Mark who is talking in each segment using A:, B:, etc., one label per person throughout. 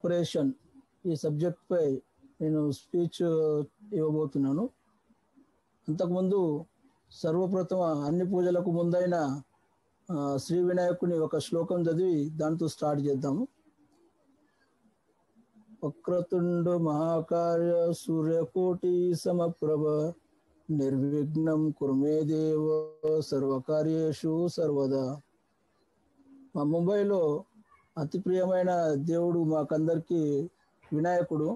A: Preparation ఈ subject పై నేను speech ఇవ్వబోతున్నాను. అంతకుముందు సర్వప్రథమ అన్ని పూజలకు ముందైన శ్రీ వినాయకుని ఒక శ్లోకం చదివి దాంతో స్టార్ట్ చేద్దాము. వక్రతుండ మహాకార్య సూర్యకోటి సమప్రభ నిర్విఘ్నం కుర్మే దేవ సర్వకార్యేషు సర్వదా. మా ముంబైలో అతి ప్రియమైన దేవుడు మాకందరికి వినాయకుడు.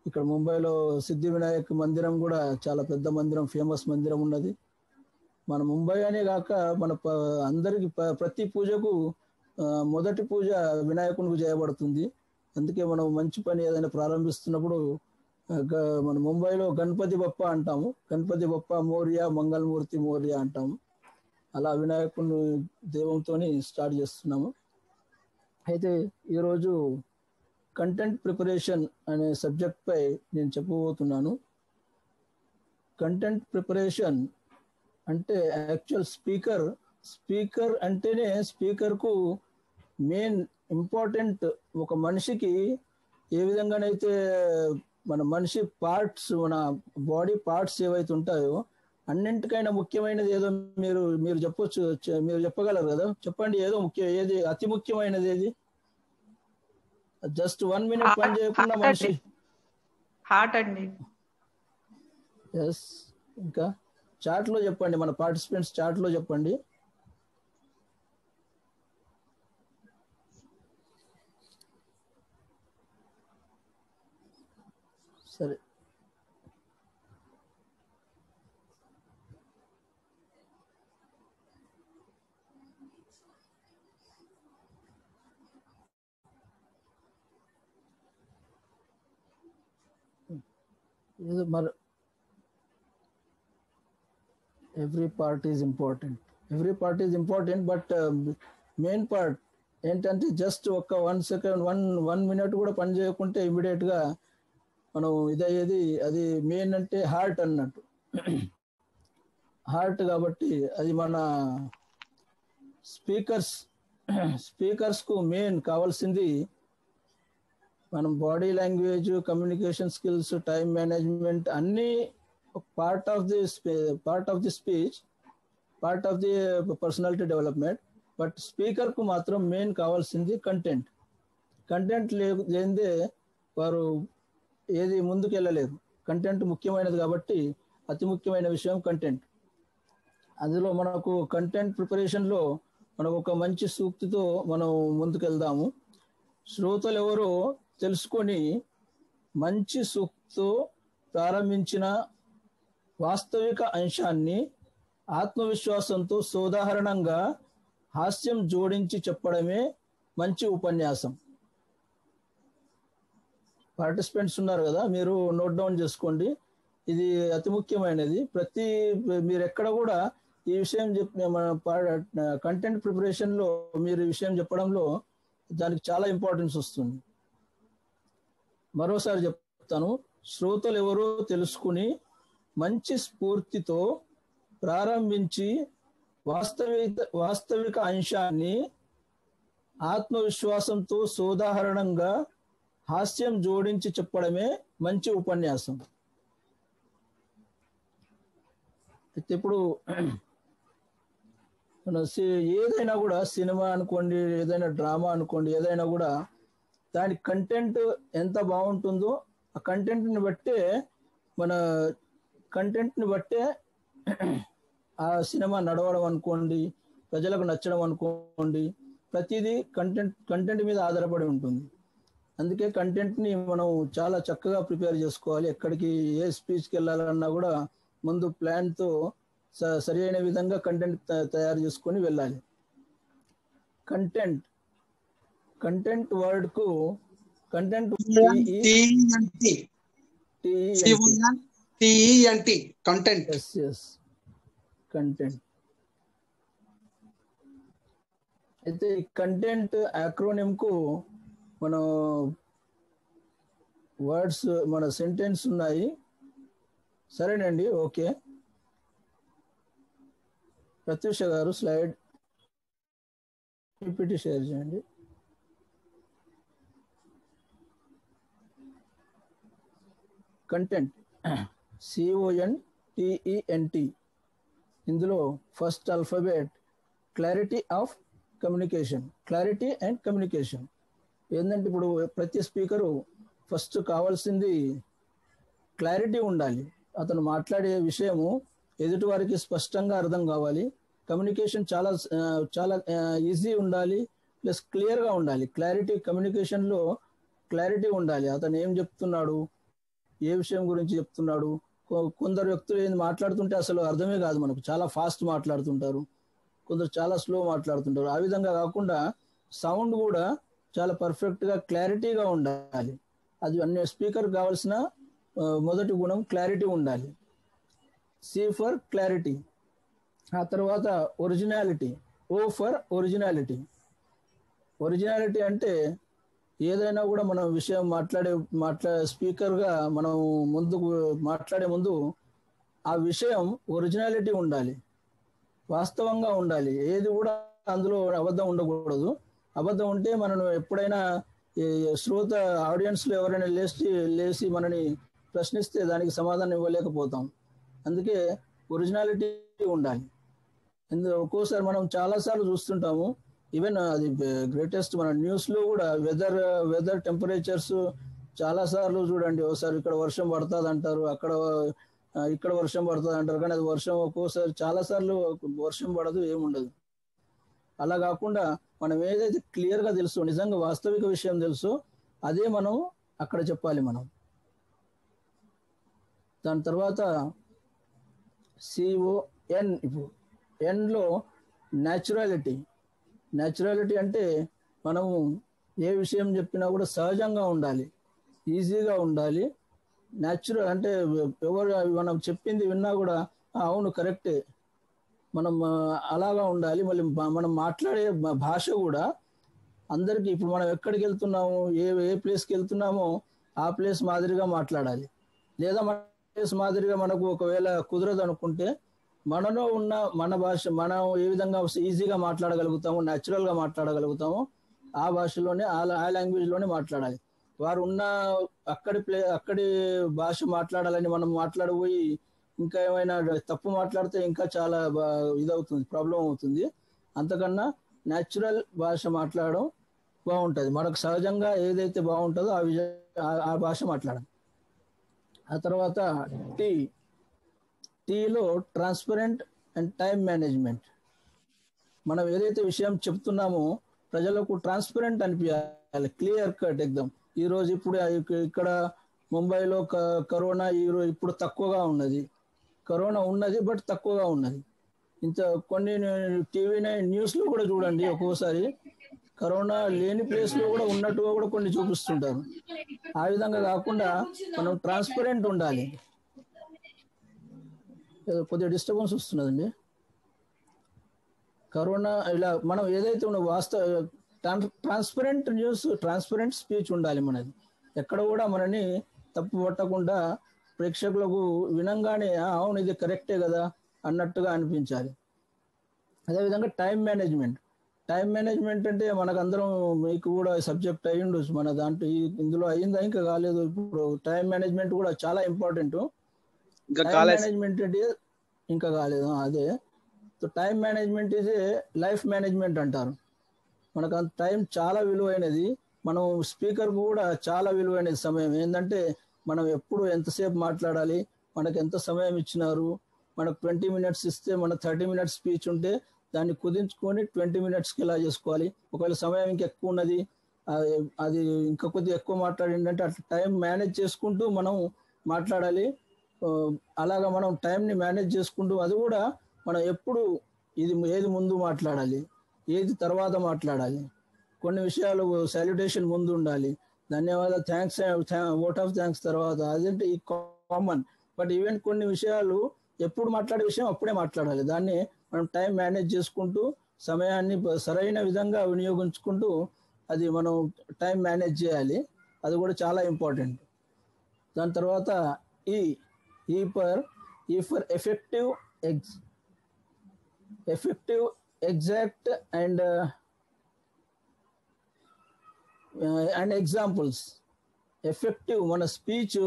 A: ఇక్కడ ముంబైలో సిద్ధి వినాయక మందిరం కూడా చాలా పెద్ద మందిరం, ఫేమస్ మందిరం ఉన్నది. మన ముంబై అనే కాక మన అందరికి ప్రతి పూజకు మొదటి పూజ వినాయకునికి చేయబడుతుంది. అందుకే మనం మంచి పని ఏదైనా ప్రారంభిస్తున్నప్పుడు మన ముంబైలో గణపతి బప్ప అంటాము. గణపతి బప్ప మోరియా, మంగళమూర్తి మోరియా అంటాము. అలా వినాయకుని దేవంతో స్టార్ట్ చేస్తున్నాము. అయితే ఈరోజు కంటెంట్ ప్రిపరేషన్ అనే సబ్జెక్ట్ పై నేను చెప్పబోతున్నాను. కంటెంట్ ప్రిపరేషన్ అంటే యాక్చువల్ స్పీకర్ అంటేనే స్పీకర్కు మెయిన్ ఇంపార్టెంట్. ఒక మనిషికి ఏ విధంగానైతే మన మనిషి పార్ట్స్, మన బాడీ పార్ట్స్ ఏవైతే ఉంటాయో అన్నింటికైనా ముఖ్యమైనది ఏదో మీరు చెప్పొచ్చు, మీరు చెప్పగలరు కదా. చెప్పండి, ఏది అతి ముఖ్యమైనది ఏది? జస్ట్ 1 minute పని చేయకుండా మనిషి
B: హార్ట్ అండి.
A: ఎస్. ఇంకా చాట్ లో చెప్పండి, మన పార్టిసిపెంట్స్ చాట్ లో చెప్పండి. సరే, ఏదో మరి every part is important, but main part ఏంటంటే జస్ట్ ఒక 1 second 1 minute కూడా పని చేయకుంటే ఇమీడియట్ గా మనం ఇదయ్యేది. అది మెయిన్ అంటే హార్ట్ అన్నట్టు. హార్ట్ కాబట్టి అది మన స్పీకర్స్ కు మెయిన్ కావాల్సింది మనం body language, communication skills, time management అన్నీ part of the speech, part of the personality development. But speaker కు మాత్రం మెయిన్ కావాల్సింది కంటెంట్ లేనిదే వారు ఏది ముందుకు వెళ్ళలేరు. కంటెంట్ ముఖ్యమైనది కాబట్టి అతి ముఖ్యమైన విషయం కంటెంట్. అందులో మనకు కంటెంట్ ప్రిపరేషన్లో మనం ఒక మంచి సూక్తితో మనం ముందుకెళ్దాము. శ్రోతలు ఎవరో తెలుసుకొని మంచి సూక్తితో ప్రారంభించిన వాస్తవిక అంశాన్ని ఆత్మవిశ్వాసంతో సోదాహరణంగా హాస్యం జోడించి చెప్పడమే మంచి ఉపన్యాసం. పార్టిసిపెంట్స్ ఉన్నారు కదా, మీరు నోట్ డౌన్ చేసుకోండి. ఇది అతి ముఖ్యమైనది. మీరు ఎక్కడ కూడా ఈ విషయం మన కంటెంట్ ప్రిపరేషన్లో మీరు ఈ విషయం చెప్పడంలో దానికి చాలా ఇంపార్టెన్స్ వస్తుంది. మరోసారి చెప్తాను. శ్రోతలు ఎవరో తెలుసుకుని మంచి స్ఫూర్తితో ప్రారంభించి వాస్తవిక అంశాన్ని ఆత్మవిశ్వాసంతో సోదాహరణంగా హాస్యం జోడించి చెప్పడమే మంచి ఉపన్యాసం. ఇప్పుడు ఏదైనా కూడా సినిమా అనుకోండి, ఏదైనా డ్రామా అనుకోండి, ఏదైనా కూడా దాని కంటెంట్ ఎంత బాగుంటుందో ఆ కంటెంట్ని బట్టే ఆ సినిమా నడవడం అనుకోండి, ప్రజలకు నచ్చడం అనుకోండి, ప్రతిదీ కంటెంట్ మీద ఆధారపడి ఉంటుంది. అందుకే కంటెంట్ని మనం చాలా చక్కగా ప్రిపేర్ చేసుకోవాలి. ఎక్కడికి ఏ స్పీచ్కి వెళ్ళాలన్నా కూడా ముందు ప్లాన్తో సరి అయిన విధంగా కంటెంట్ తయారు చేసుకొని వెళ్ళాలి. కంటెంట్ వర్డ్కు కంటెంట్ కంటెంట్ అయితే ఈ కంటెంట్ యాక్రోనిమ్ కు మనం వర్డ్స్, మన సెంటెన్స్ ఉన్నాయి. సరేనండి, ఓకే. ప్రత్యూష గారు స్లైడ్ PPT షేర్ చేయండి. Content CONTENT. ఇందులో first alphabet clarity of communication, clarity and communication. ఏంటంటే ఇప్పుడు ప్రతి స్పీకరు ఫస్ట్ కావాల్సింది క్లారిటీ ఉండాలి. అతను మాట్లాడే విషయము ఎదుటి వారికి స్పష్టంగా అర్థం కావాలి. కమ్యూనికేషన్ చాలా చాలా ఈజీ ఉండాలి, ప్లస్ క్లియర్గా ఉండాలి. క్లారిటీ, కమ్యూనికేషన్లో క్లారిటీ ఉండాలి. అతను ఏం చెప్తున్నాడు, ఏ విషయం గురించి చెప్తున్నాడు. కొందరు వ్యక్తులు ఏంది మాట్లాడుతుంటే అసలు అర్థమే కాదు మనకు, చాలా ఫాస్ట్ మాట్లాడుతుంటారు, కొందరు చాలా స్లో మాట్లాడుతుంటారు. ఆ విధంగా కాకుండా సౌండ్ కూడా చాలా పర్ఫెక్ట్గా క్లారిటీగా ఉండాలి. అది అన్ని స్పీకర్ కావాల్సిన మొదటి గుణం క్లారిటీ ఉండాలి. C for clarity. ఆ తర్వాత originality, O for originality. Originality అంటే ఏదైనా కూడా మనం విషయం స్పీకర్గా మనం ముందుకు మాట్లాడే ముందు ఆ విషయం ఒరిజినాలిటీ ఉండాలి, వాస్తవంగా ఉండాలి. ఏది కూడా అందులో అబద్ధం ఉండకూడదు. అబద్ధం ఉంటే మనం ఎప్పుడైనా శ్రోత ఆడియన్స్లో ఎవరైనా లేచి మనని ప్రశ్నిస్తే దానికి సమాధానం ఇవ్వలేకపోతాం. అందుకే ఒరిజినాలిటీ ఉండాలి. ఒక్కోసారి మనం చాలాసార్లు చూస్తుంటాము, ఈవెన్ అది గ్రేటెస్ట్ మన న్యూస్లో కూడా వెదర్ టెంపరేచర్స్ చాలాసార్లు చూడండి. ఒకసారి ఇక్కడ వర్షం పడుతుంది అంటారు, ఇక్కడ వర్షం పడుతుంది అంటారు, కానీ అది వర్షం ఒక్కోసారి చాలాసార్లు వర్షం పడదు, ఏముండదు. అలా కాకుండా మనం ఏదైతే క్లియర్గా తెలుసో, నిజంగా వాస్తవిక విషయం తెలుసో అదే మనం అక్కడ చెప్పాలి మనం. దాని తర్వాత CON. ఇప్పుడు ఎన్లో న్యాచురాలిటీ. న్యాచురాలిటీ అంటే మనము ఏ విషయం చెప్పినా కూడా సహజంగా ఉండాలి, ఈజీగా ఉండాలి. న్యాచురల్ అంటే ఎవరు మనం చెప్పింది విన్నా కూడా అవును కరెక్టే, మనం అలాగా ఉండాలి. మళ్ళీ మనం మాట్లాడే భాష కూడా అందరికీ, ఇప్పుడు మనం ఎక్కడికి వెళ్తున్నాము, ఏ ప్లేస్కి వెళ్తున్నామో ఆ ప్లేస్ మాదిరిగా మాట్లాడాలి. లేదా మన ప్లేస్ మాదిరిగా మనకు ఒకవేళ కుదరదు అనుకుంటే మనలో ఉన్న మన భాష, మనం ఏ విధంగా ఈజీగా మాట్లాడగలుగుతామో, న్యాచురల్గా మాట్లాడగలుగుతామో ఆ భాషలోనే, ఆ లాంగ్వేజ్లోనే మాట్లాడాలి. వారు ఉన్న అక్కడి భాష మాట్లాడాలని మనం మాట్లాడబోయి ఇంకా ఏమైనా తప్పు మాట్లాడితే ఇంకా చాలా ఇదవుతుంది, ప్రాబ్లం అవుతుంది. అంతకన్నా న్యాచురల్ భాష మాట్లాడడం బాగుంటుంది. మనకు సహజంగా ఏదైతే బాగుంటుందో ఆ భాష మాట్లాడాలి. ఆ తర్వాత టీలో ట్రాన్స్పరెంట్ అండ్ టైం మేనేజ్మెంట్. మనం ఏదైతే విషయం చెప్తున్నామో ప్రజలకు ట్రాన్స్పరెంట్ అనిపించాలి, క్లియర్ కట్ ఎగ్దమ్. ఈరోజు ఇప్పుడు ఇక్కడ ముంబైలో కరోనా ఇప్పుడు తక్కువగా ఉన్నది, కరోనా ఉన్నది బట్ తక్కువగా ఉన్నది. ఇంత కొన్ని టీవీ న్యూస్లో కూడా చూడండి, ఒక్కోసారి కరోనా లేని ప్లేస్లో కూడా ఉన్నట్టుగా కూడా కొన్ని చూపిస్తుంటారు. ఆ విధంగా కాకుండా మనం ట్రాన్స్పరెంట్ ఉండాలి. కొద్దిగా డిస్టర్బెన్స్ వస్తున్నదండి. కరోనా ఇలా మనం ఏదైతే ఉన్న ట్రాన్స్పరెంట్ న్యూస్, ట్రాన్స్పరెంట్ స్పీచ్ ఉండాలి మనది. ఎక్కడ కూడా మనని తప్పు పట్టకుండా ప్రేక్షకులకు వినంగానే అవును ఇది కరెక్టే కదా అన్నట్టుగా అనిపించాలి. అదేవిధంగా టైం మేనేజ్మెంట్. టైం మేనేజ్మెంట్ అంటే మనకందరం, మీకు కూడా సబ్జెక్ట్ అయ్యి ఉండొచ్చు, మన దాంట్లో ఇందులో అయ్యిందా ఇంకా కాలేదు. ఇప్పుడు టైం మేనేజ్మెంట్ కూడా చాలా ఇంపార్టెంట్. టైం మేనేజ్మెంట్ అంటే ఇంకా కాలేదు, అదే time management is a life management అంటారు. మనకు అంత టైం చాలా విలువైనది. మనం స్పీకర్ కూడా చాలా విలువైనది సమయం. ఏంటంటే మనం ఎప్పుడు ఎంతసేపు మాట్లాడాలి, మనకు ఎంత సమయం ఇచ్చినారు. మనకు 20 minutes ఇస్తే మన 30 minutes స్పీచ్ ఉంటే దాన్ని కుదించుకొని 20 minutesకి ఎలా చేసుకోవాలి. ఒకవేళ సమయం ఇంకా ఎక్కువ ఉన్నది, అది ఇంకా కొద్దిగా ఎక్కువ మాట్లాడిందంటే అట్లా టైం మేనేజ్ చేసుకుంటూ మనం మాట్లాడాలి. అలాగా మనం టైంని మేనేజ్ చేసుకుంటూ, అది కూడా మనం ఎప్పుడు ఏది ముందు మాట్లాడాలి, ఏది తర్వాత మాట్లాడాలి. కొన్ని విషయాలు సాల్యుటేషన్ ముందు ఉండాలి, ధన్యవాదాలు, థ్యాంక్స్, ఓట్ ఆఫ్ థ్యాంక్స్ తర్వాత, అదంటే ఈ కామన్. బట్ ఈవెన్ కొన్ని విషయాలు ఎప్పుడు మాట్లాడే విషయం అప్పుడే మాట్లాడాలి. దాన్ని మనం టైం మేనేజ్ చేసుకుంటూ సమయాన్ని సరైన విధంగా వినియోగించుకుంటూ అది మనం టైం మేనేజ్ చేయాలి. అది కూడా చాలా ఇంపార్టెంట్. దాని తర్వాత ఈ for effective, exact and examples. Effective, మన స్పీచ్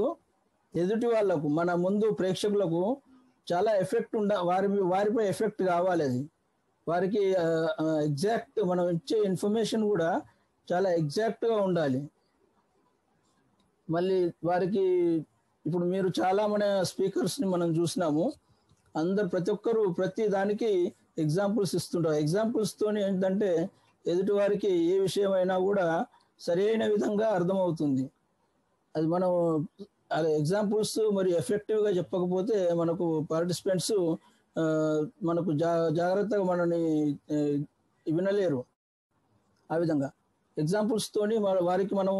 A: ఎదుటి వాళ్ళకు మన ముందు ప్రేక్షకులకు చాలా ఎఫెక్ట్ వారిపై ఎఫెక్ట్ కావాలి. అది వారికి ఎగ్జాక్ట్ మనం ఇచ్చే ఇన్ఫర్మేషన్ కూడా చాలా ఎగ్జాక్ట్గా ఉండాలి. మళ్ళీ వారికి ఇప్పుడు మీరు చాలా మన స్పీకర్స్ని మనం చూసినాము, ప్రతి ఒక్కరు ప్రతి దానికి ఎగ్జాంపుల్స్ ఇస్తుంటారు. ఎగ్జాంపుల్స్తోని ఏంటంటే ఎదుటి వారికి ఏ విషయమైనా కూడా సరైన విధంగా అర్థమవుతుంది. అది మనం ఎగ్జాంపుల్స్ మరి ఎఫెక్టివ్గా చెప్పకపోతే మనకు పార్టిసిపెంట్స్ మనకు జాగ్రత్తగా మనని వినలేరు. ఆ విధంగా ఎగ్జాంపుల్స్తోని వారికి మనం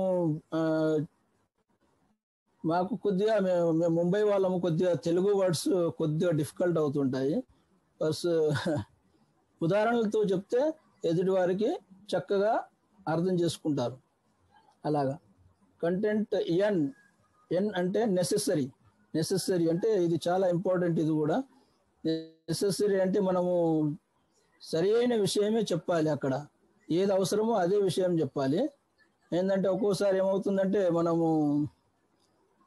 A: మాకు కొద్దిగా మేము ముంబై వాళ్ళము, కొద్దిగా తెలుగు వర్డ్స్ కొద్దిగా డిఫికల్ట్ అవుతుంటాయి. ప్లస్ ఉదాహరణలతో చెప్తే ఎదుటి వారికి చక్కగా అర్థం చేసుకుంటారు. అలాగా కంటెంట్ ఎన్ అంటే నెసెసరీ అంటే ఇది చాలా ఇంపార్టెంట్. ఇది కూడా నెసెసరీ అంటే మనము సరి అయిన విషయమే చెప్పాలి. అక్కడ ఏది అవసరమో అదే విషయం చెప్పాలి. ఏంటంటే ఒక్కోసారి ఏమవుతుందంటే మనము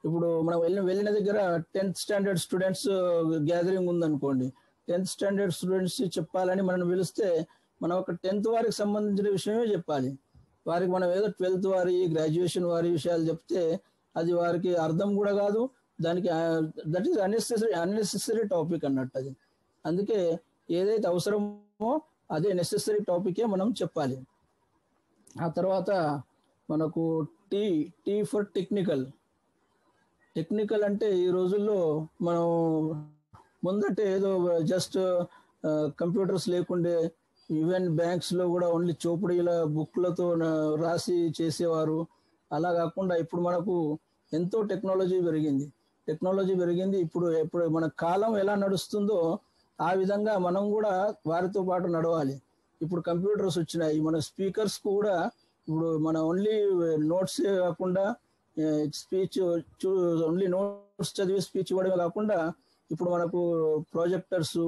A: ఇప్పుడు మనం వెళ్ళిన దగ్గర 10th స్టాండర్డ్ స్టూడెంట్స్ గ్యాదరింగ్ ఉందనుకోండి, 10th స్టాండర్డ్ స్టూడెంట్స్ చెప్పాలని మనం పిలిస్తే మనం ఒక 10th వారికి సంబంధించిన విషయమే చెప్పాలి. వారికి మనం ఏదో 12th వారి గ్రాడ్యుయేషన్ వారి విషయాలు చెప్తే అది వారికి అర్థం కూడా కాదు. దానికి దట్ ఈస్ అన్నెసెసరీ టాపిక్ అన్నట్టు అది. అందుకే ఏదైతే అవసరమో అదే నెసెసరీ టాపికే మనం చెప్పాలి. ఆ తర్వాత మనకు టీ ఫర్ టెక్నికల్ అంటే ఈ రోజుల్లో మనం ముందంటే ఏదో జస్ట్ కంప్యూటర్స్ లేకుండే, ఈవెన్ బ్యాంక్స్లో కూడా ఓన్లీ చోపడీల బుక్లతో రాసి చేసేవారు. అలా కాకుండా ఇప్పుడు మనకు ఎంతో టెక్నాలజీ పెరిగింది. ఇప్పుడు మన కాలం ఎలా నడుస్తుందో ఆ విధంగా మనం కూడా వారితో పాటు నడవాలి. ఇప్పుడు కంప్యూటర్స్ వచ్చినాయి. మన స్పీకర్స్ కూడా ఇప్పుడు మన ఓన్లీ నోట్స్ కాకుండా స్పీచ్ ఓన్లీ నోట్స్ చదివి స్పీచ్ ఇవ్వడమే కాకుండా ఇప్పుడు మనకు ప్రాజెక్టర్స్,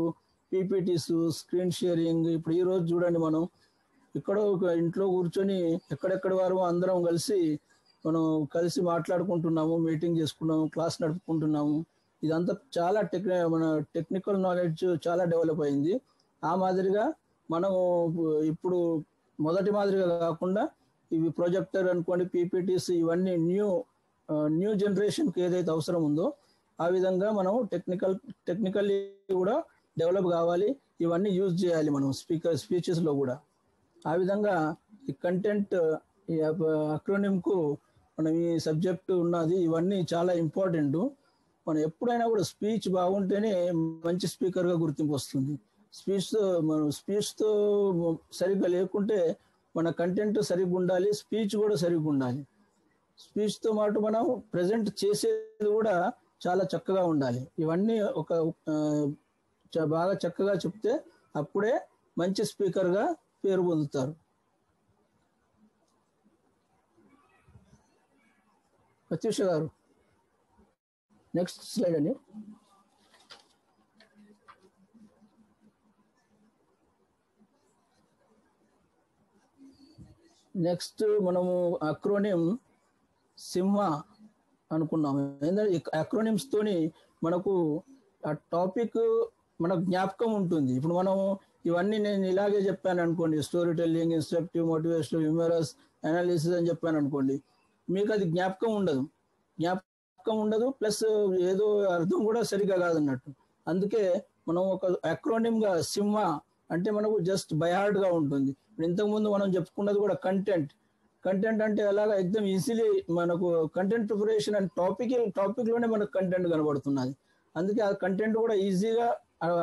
A: పీపీటీస్, స్క్రీన్ షేరింగ్. ఇప్పుడు ఈ రోజు చూడండి, మనం ఎక్కడో ఇంట్లో కూర్చొని ఎక్కడెక్కడి వారు అందరం కలిసి మాట్లాడుకుంటున్నాము, మీటింగ్ చేసుకున్నాము, క్లాస్ నడుపుకుంటున్నాము. ఇదంతా చాలా మన టెక్నికల్ నాలెడ్జ్ చాలా డెవలప్ అయింది. ఆ మాదిరిగా మనం ఇప్పుడు మొదటి మాదిరిగా కాకుండా ఇవి ప్రొజెక్టర్ అనుకోండి, పీపీటీస్, ఇవన్నీ న్యూ జనరేషన్కి ఏదైతే అవసరం ఉందో ఆ విధంగా మనం టెక్నికల్లీ కూడా డెవలప్ కావాలి. ఇవన్నీ యూజ్ చేయాలి మనం స్పీచెస్లో కూడా. ఆ విధంగా ఈ కంటెంట్, ఈ అక్రోనిమ్కు మనం ఈ సబ్జెక్టు ఉన్నది. ఇవన్నీ చాలా ఇంపార్టెంట్. మనం ఎప్పుడైనా కూడా స్పీచ్ బాగుంటేనే మంచి స్పీకర్గా గుర్తింపు వస్తుంది. స్పీచ్తో సరిగ్గా లేకుంటే మన కంటెంట్ సరిగ్గా ఉండాలి, స్పీచ్ కూడా సరిగ్గా ఉండాలి. స్పీచ్తో పాటు మనం ప్రజెంట్ చేసేది కూడా చాలా చక్కగా ఉండాలి. ఇవన్నీ బాగా చక్కగా చెప్తే అప్పుడే మంచి స్పీకర్గా పేరు పొందుతారు. ప్రత్యూష గారు, నెక్స్ట్ స్లైడ్ అండి. నెక్స్ట్ మనము అక్రోనిమ్ సింహ అనుకున్నాము. ఏంటంటే అక్రోనిమ్స్ తోని మనకు ఆ టాపిక్ మనకు జ్ఞాపకం ఉంటుంది. ఇప్పుడు మనం ఇవన్నీ నేను ఇలాగే చెప్పాను అనుకోండి, story telling, instructive, motivational, humorous, analysis అని చెప్పాను అనుకోండి, మీకు అది జ్ఞాపకం ఉండదు. ప్లస్ ఏదో అర్థం కూడా సరిగా కాదన్నట్టు. అందుకే మనం ఒక అక్రోనిమ్గా సింహ అంటే మనకు జస్ట్ బైహార్డ్గా ఉంటుంది. ఇంతకుముందు మనం చెప్పుకున్నది కూడా కంటెంట్ అంటే అలాగా ఎగ్జామ్ ఈజీలీ మనకు కంటెంట్ ప్రిపరేషన్ అండ్ టాపిక్లోనే మనకు కంటెంట్ కనబడుతున్నది. అందుకే ఆ కంటెంట్ కూడా ఈజీగా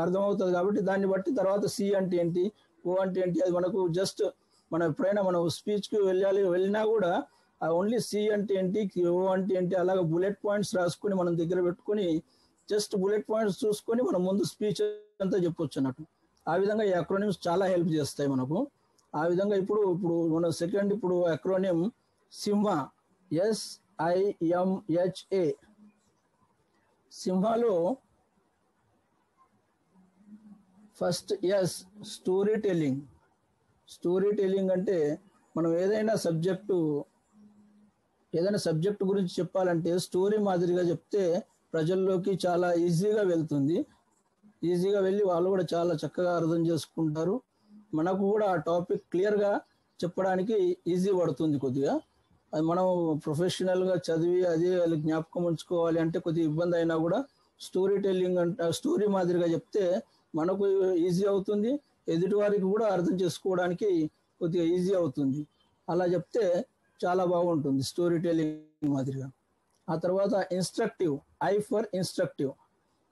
A: అర్థమవుతుంది. కాబట్టి దాన్ని బట్టి తర్వాత సి అంటే ఏంటి, ఓ అంటే ఏంటి, అది మనకు జస్ట్ మనం ఎప్పుడైనా మనం స్పీచ్కి వెళ్ళినా కూడా ఓన్లీ సి అంటే ఏంటి, ఓ అంటే ఏంటి, అలాగే బుల్లెట్ పాయింట్స్ రాసుకొని మనం దగ్గర పెట్టుకొని జస్ట్ బుల్లెట్ పాయింట్స్ చూసుకొని మనం ముందు స్పీచ్ అంతా చెప్పొచ్చు అన్నట్టు. ఆ విధంగా ఈ అక్రోనిమ్స్ చాలా హెల్ప్ చేస్తాయి మనకు. ఆ విధంగా ఇప్పుడు మన సెకండ్ ఇప్పుడు అక్రోనిమ్ సింహ, SIMHA. సింహలో ఫస్ట్ స్టోరీ టెల్లింగ్ అంటే మనం ఏదైనా సబ్జెక్టు ఏదైనా సబ్జెక్ట్ గురించి చెప్పాలంటే స్టోరీ మాదిరిగా చెప్తే ప్రజల్లోకి చాలా ఈజీగా వెళ్తుంది. ఈజీగా వెళ్ళి వాళ్ళు కూడా చాలా చక్కగా అర్థం చేసుకుంటారు. మనకు కూడా ఆ టాపిక్ క్లియర్గా చెప్పడానికి ఈజీ పడుతుంది కొద్దిగా. అది మనం ప్రొఫెషనల్గా చదివి అది వాళ్ళకి జ్ఞాపకం ఉంచుకోవాలి అంటే కొద్దిగా ఇబ్బంది అయినా కూడా స్టోరీ టెల్లింగ్ అంటే స్టోరీ మాదిరిగా చెప్తే మనకు ఈజీ అవుతుంది, ఎదుటి వారికి కూడా అర్థం చేసుకోవడానికి కొద్దిగా ఈజీ అవుతుంది. అలా చెప్తే చాలా బాగుంటుంది స్టోరీ టెల్లింగ్ మాదిరిగా. ఆ తర్వాత instructive, I for instructive.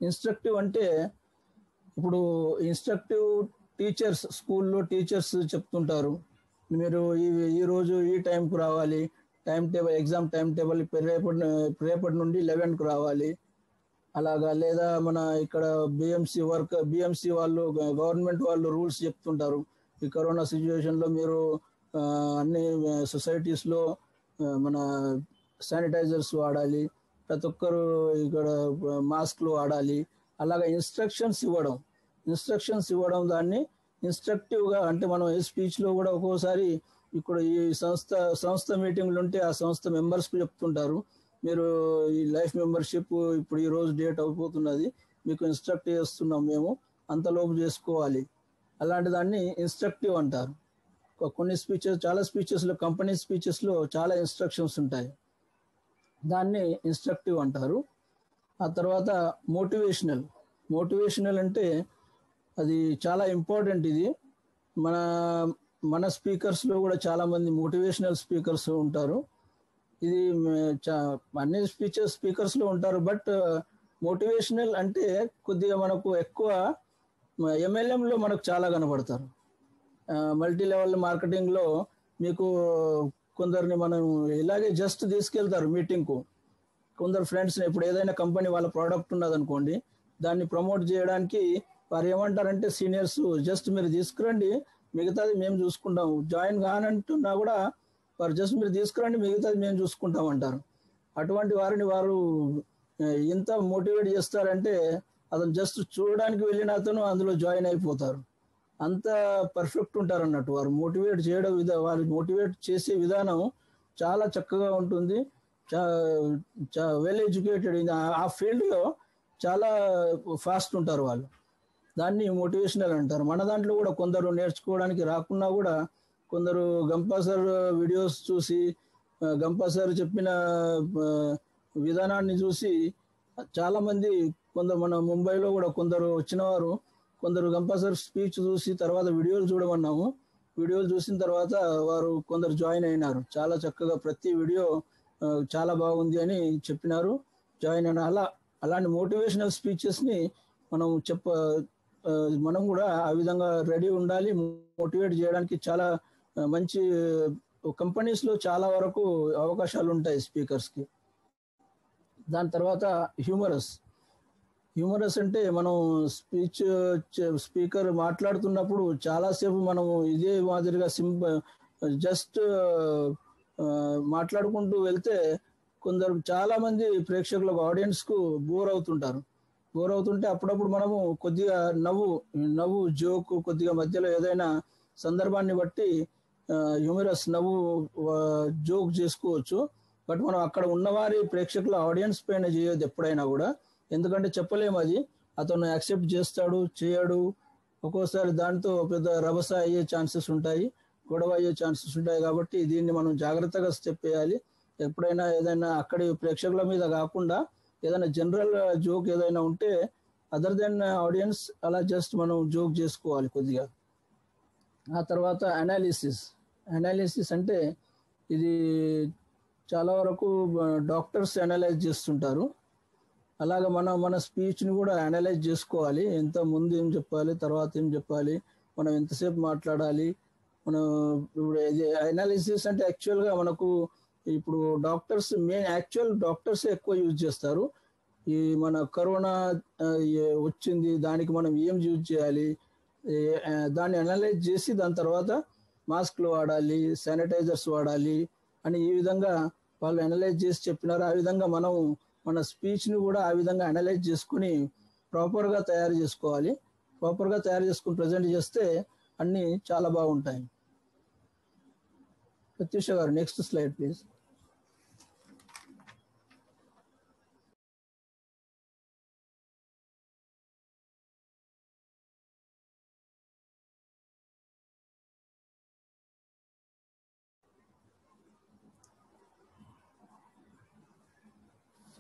A: Instructive అంటే ఇప్పుడు ఇన్స్ట్రక్టివ్ టీచర్స్, స్కూల్లో టీచర్స్ చెప్తుంటారు, మీరు ఈ రోజు ఈ టైంకు రావాలి, time table exam time table రేపటి నుండి 11కు రావాలి అలాగా. లేదా మన ఇక్కడ బిఎంసి వాళ్ళు గవర్నమెంట్ వాళ్ళు రూల్స్ చెప్తుంటారు, ఈ కరోనా సిచ్యువేషన్లో మీరు అన్ని సొసైటీస్లో మన శానిటైజర్స్ వాడాలి, ప్రతి ఒక్కరు ఇక్కడ మాస్క్లు వాడాలి. అలాగా ఇన్స్ట్రక్షన్స్ ఇవ్వడం దాన్ని ఇన్స్ట్రక్టివ్గా అంటే మనం ఏ స్పీచ్లో కూడా ఒక్కోసారి ఇక్కడ ఈ సంస్థ మీటింగ్లు ఉంటే ఆ సంస్థ మెంబర్స్కు చెప్తుంటారు, మీరు ఈ లైఫ్ మెంబర్షిప్ ఇప్పుడు ఈ రోజు డేట్ అయిపోతున్నది, మీకు ఇన్స్ట్రక్ట్ చేస్తున్నాం మేము, అంతలోపు చేసుకోవాలి. అలాంటి దాన్ని ఇన్స్ట్రక్టివ్ అంటారు. కొన్ని చాలా స్పీచెస్లో, కంపెనీ స్పీచెస్లో చాలా ఇన్స్ట్రక్షన్స్ ఉంటాయి, దాన్ని ఇన్స్ట్రక్టివ్ అంటారు. ఆ తర్వాత మోటివేషనల్ అంటే అది చాలా ఇంపార్టెంట్. ఇది మన స్పీకర్స్లో కూడా చాలామంది మోటివేషనల్ స్పీకర్స్ ఉంటారు. ఇది అన్ని స్పీకర్స్లో ఉంటారు. బట్ మోటివేషనల్ అంటే కొద్దిగా మనకు ఎక్కువ MLMలో మనకు చాలా కనబడతారు. మల్టీ లెవెల్ మార్కెటింగ్లో మీకు కొందరిని మనం ఇలాగే జస్ట్ తీసుకెళ్తారు మీటింగ్కు. కొందరు ఫ్రెండ్స్ని, ఇప్పుడు ఏదైనా కంపెనీ వాళ్ళ ప్రోడక్ట్ ఉన్నదనుకోండి, దాన్ని ప్రమోట్ చేయడానికి వారు ఏమంటారంటే సీనియర్స్, జస్ట్ మీరు తీసుకురండి, మిగతాది మేము చూసుకుంటాము. జాయిన్ కానంటున్నా కూడా వారు జస్ట్ మీరు తీసుకురండి, మిగతాది మేము చూసుకుంటాం అంటారు. అటువంటి వారిని వారు ఎంత మోటివేట్ చేస్తారంటే అతను జస్ట్ చూడడానికి వెళ్ళిన అతను అందులో జాయిన్ అయిపోతారు. అంత పర్ఫెక్ట్ ఉంటారు అన్నట్టు. వారు వారు మోటివేట్ చేసే విధానం చాలా చక్కగా ఉంటుంది. వెల్ ఎడ్యుకేటెడ్ ఆ ఫీల్డ్లో చాలా ఫాస్ట్ ఉంటారు వాళ్ళు. దాన్ని మోటివేషనల్ అంటారు. మన దాంట్లో కూడా కొందరు నేర్చుకోవడానికి రాకున్నా కూడా కొందరు గంపా సార్ వీడియోస్ చూసి, గంపా సార్ చెప్పిన విధానాన్ని చూసి చాలామంది, మన ముంబైలో కూడా కొందరు వచ్చిన వారు, కొందరు గంపా సార్ స్పీచ్ చూసి తర్వాత వీడియోలు చూడమన్నాము, వీడియోలు చూసిన తర్వాత వారు కొందరు జాయిన్ అయినారు. చాలా చక్కగా ప్రతి వీడియో చాలా బాగుంది అని చెప్పినారు, జాయిన్ అయిన. అలాంటి మోటివేషనల్ స్పీచెస్ని మనం కూడా ఆ విధంగా రెడీ ఉండాలి. మోటివేట్ చేయడానికి చాలా మంచి కంపెనీస్లో చాలా వరకు అవకాశాలు ఉంటాయి స్పీకర్స్కి. దాని తర్వాత హ్యూమరస్ అంటే మనం స్పీకర్ మాట్లాడుతున్నప్పుడు చాలాసేపు మనము ఇదే మాదిరిగా జస్ట్ మాట్లాడుకుంటూ వెళ్తే చాలామంది ప్రేక్షకులకు, ఆడియన్స్కు బోర్ అవుతుంటే అప్పుడప్పుడు మనము కొద్దిగా నవ్వు జోక్ కొద్దిగా మధ్యలో ఏదైనా సందర్భాన్ని బట్టి హ్యూమరస్ జోక్ చేసుకోవచ్చు. బట్ మనం అక్కడ ఉన్నవారి ప్రేక్షకుల ఆడియన్స్ పైన చేయొద్దు ఎప్పుడైనా కూడా, ఎందుకంటే చెప్పలేము అది అతను యాక్సెప్ట్ చేస్తాడు చేయడు. ఒక్కోసారి దాంతో పెద్ద రభస అయ్యే ఛాన్సెస్ ఉంటాయి, గొడవ అయ్యే ఛాన్సెస్ ఉంటాయి. కాబట్టి దీన్ని మనం జాగ్రత్తగా స్టెప్ వేయాలి. ఎప్పుడైనా ఏదైనా అక్కడి ప్రేక్షకుల మీద కాకుండా ఏదైనా జనరల్ జోక్ ఏదైనా ఉంటే అదర్ దెన్ ఆడియన్స్ అలా జస్ట్ మనం జోక్ చేసుకోవాలి కొద్దిగా. ఆ తర్వాత అనాలిసిస్ అంటే ఇది చాలా వరకు డాక్టర్స్ అనలైజ్ చేస్తుంటారు. అలాగే మన స్పీచ్ని కూడా అనలైజ్ చేసుకోవాలి. ముందు ఏం చెప్పాలి, తర్వాత ఏం చెప్పాలి, మనం ఎంతసేపు మాట్లాడాలి. మనం ఇప్పుడు అనాలిసిస్ అంటే యాక్చువల్గా మనకు ఇప్పుడు డాక్టర్స్ ఎక్కువ యూజ్ చేస్తారు. ఈ మన కరోనా వచ్చింది, దానికి మనం ఏం యూజ్ చేయాలి, దాన్ని అనలైజ్ చేసి దాని తర్వాత మాస్క్లు వాడాలి, శానిటైజర్స్ వాడాలి అని ఈ విధంగా వాళ్ళు అనలైజ్ చేసి చెప్పినారు. ఆ విధంగా మనం మన స్పీచ్ని కూడా ఆ విధంగా అనలైజ్ చేసుకుని ప్రాపర్గా తయారు చేసుకోవాలి. ప్రాపర్గా తయారు చేసుకుని ప్రజెంట్ చేస్తే అన్నీ చాలా బాగుంటాయి. ప్రత్యూష గారు next slide please.